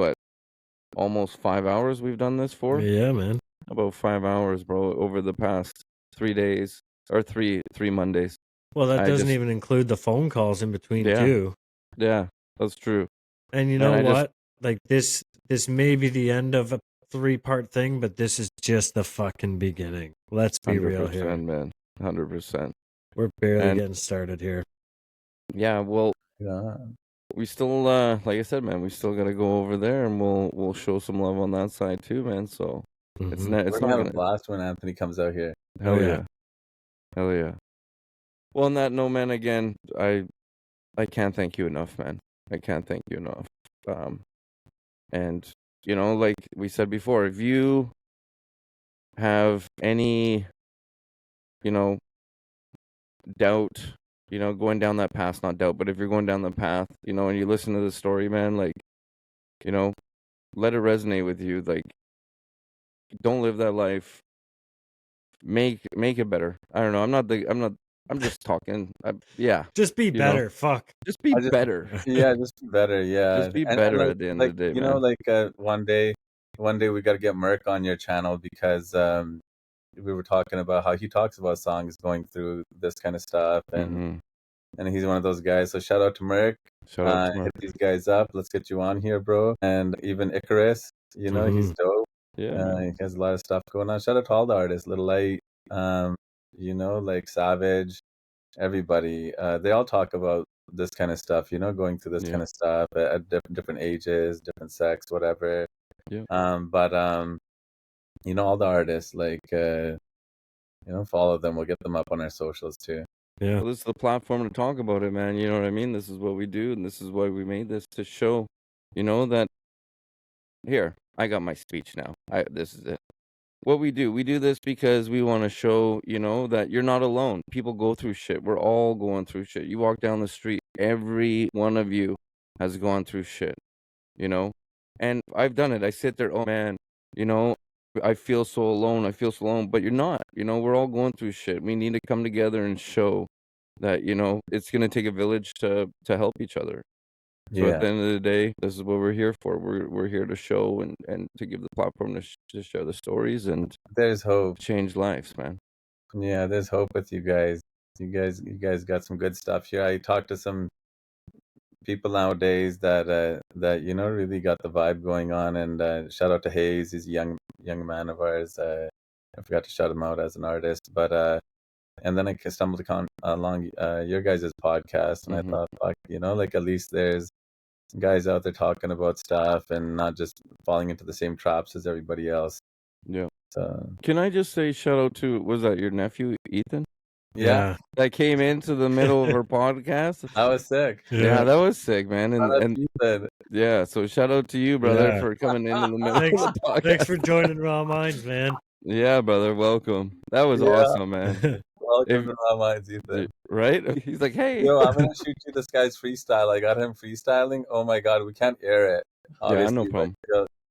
almost 5 hours we've done this for? Yeah, man. About 5 hours, bro, over the past 3 days, or three Mondays. Well, that doesn't even include the phone calls in between, too. Yeah, that's true. And you know what? Like, this may be the end of a 3-part thing, but this is just the fucking beginning. Let's be real here. 100%, man. 100%. We're barely getting started here. Yeah, well, Yeah. we still, like I said, man, we still got to go over there, and we'll show some love on that side, too, man. So, it's We're not gonna going have a blast when Anthony comes out here. Hell yeah. Hell yeah. Well, on that note, man, again, I can't thank you enough, man. I can't thank you enough. And, you know, like we said before, if you have any, you know, doubt, you know, going down that path, not doubt, but if you're going down the path, you know, and you listen to the story, man, like, you know, let it resonate with you. Like, don't live that life. Make it better. I don't know. I'm just talking. Yeah. Just be better. Fuck. Just be better. Yeah, just be better. Yeah. Just be better at the end of the day, you man. know, like one day we got to get Merc on your channel because we were talking about how he talks about songs going through this kind of stuff, and he's one of those guys. So shout out to Merc. Shout out to Merc. Hit these guys up. Let's get you on here, bro. And even Icarus, you know, he's dope. Yeah. He has a lot of stuff going on. Shout out to all the artists, Little Light, you know, like Savage, everybody. They all talk about this kind of stuff, you know, going through this kind of stuff at different ages, different sex, whatever. Yeah. But you know, all the artists, like you know, follow them. We'll get them up on our socials too. Yeah. Well, this is the platform to talk about it, man. You know what I mean? This is what we do, and this is why we made this, to show, you know, that here, I got my speech now. This is it. What we do this because we want to show, you know, that you're not alone. People go through shit. We're all going through shit. You walk down the street, every one of you has gone through shit, you know? And I've done it. I sit there, oh man, you know, I feel so alone. But you're not. You know, we're all going through shit. We need to come together and show that, you know, it's going to take a village to help each other. So at the end of the day, this is what we're here for. We're here to show and to give the platform to share the stories, and there's hope. Change lives, man. Yeah, there's hope with you guys. You guys got some good stuff here. I talked to some people nowadays that you know really got the vibe going on, and shout out to Hayes. He's a young man of ours. I forgot to shout him out as an artist, but and then I stumbled along your guys' podcast, and I thought, fuck, you know, like at least there's guys out there talking about stuff and not just falling into the same traps as everybody else. Yeah. So can I just say shout out to, was that your nephew Ethan? Yeah. That came into the middle of our podcast. That was sick. Yeah, that was sick, man. And yeah, so shout out to you, brother, for coming into the middle of the podcast. Thanks for joining Raw Minds, man. Yeah, brother, welcome. That was awesome, man. Welcome to Raw Minds, Ethan. Right? He's like, hey. Yo, I'm gonna shoot you this guy's freestyle. I got him freestyling. Oh my god, we can't air it. Obviously, yeah, no problem.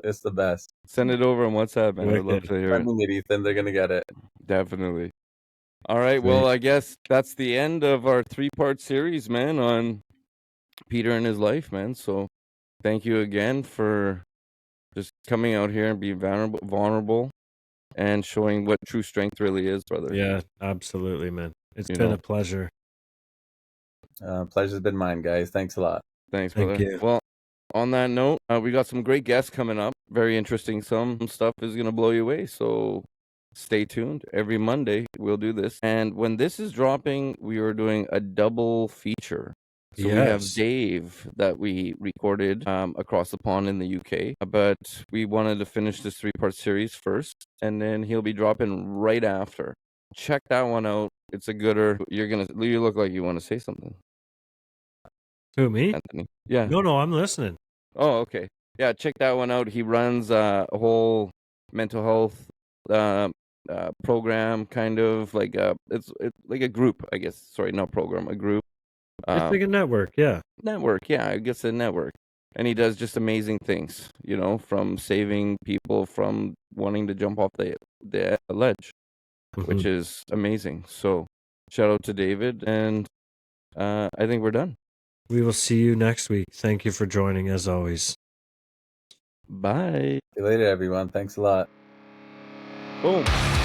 It's the best. Send it over on WhatsApp, man. I'd love to hear it. Sending it, Ethan. They're gonna get it. Definitely. All right. Well, I guess that's the end of our 3-part series, man, on Peter and his life, man. So thank you again for just coming out here and being vulnerable and showing what true strength really is, brother. Yeah, absolutely, man. It's You been know. a pleasure. Pleasure's been mine, guys. Thanks a lot. Thanks, Thank brother. you. Well, on that note, we got some great guests coming up. Very interesting. Some stuff is going to blow you away. So stay tuned. Every Monday, we'll do this. And when this is dropping, we are doing a double feature. So we have Yes. Dave that we recorded across the pond in the UK. But we wanted to finish this 3-part series first. And then he'll be dropping right after. Check that one out. It's a gooder. You look like you want to say something, Who, me? Anthony. Yeah. No, I'm listening. Oh, okay. Yeah, check that one out. He runs a whole mental health program, kind of like it's like a group, I guess. Sorry, not program, a group. It's like a network, yeah. Network, yeah, I guess a network. And he does just amazing things, from saving people from wanting to jump off the ledge, which is amazing. So, shout out to David, and I think we're done. We will see you next week. Thank you for joining, as always. Bye. See you later, everyone. Thanks a lot. Boom.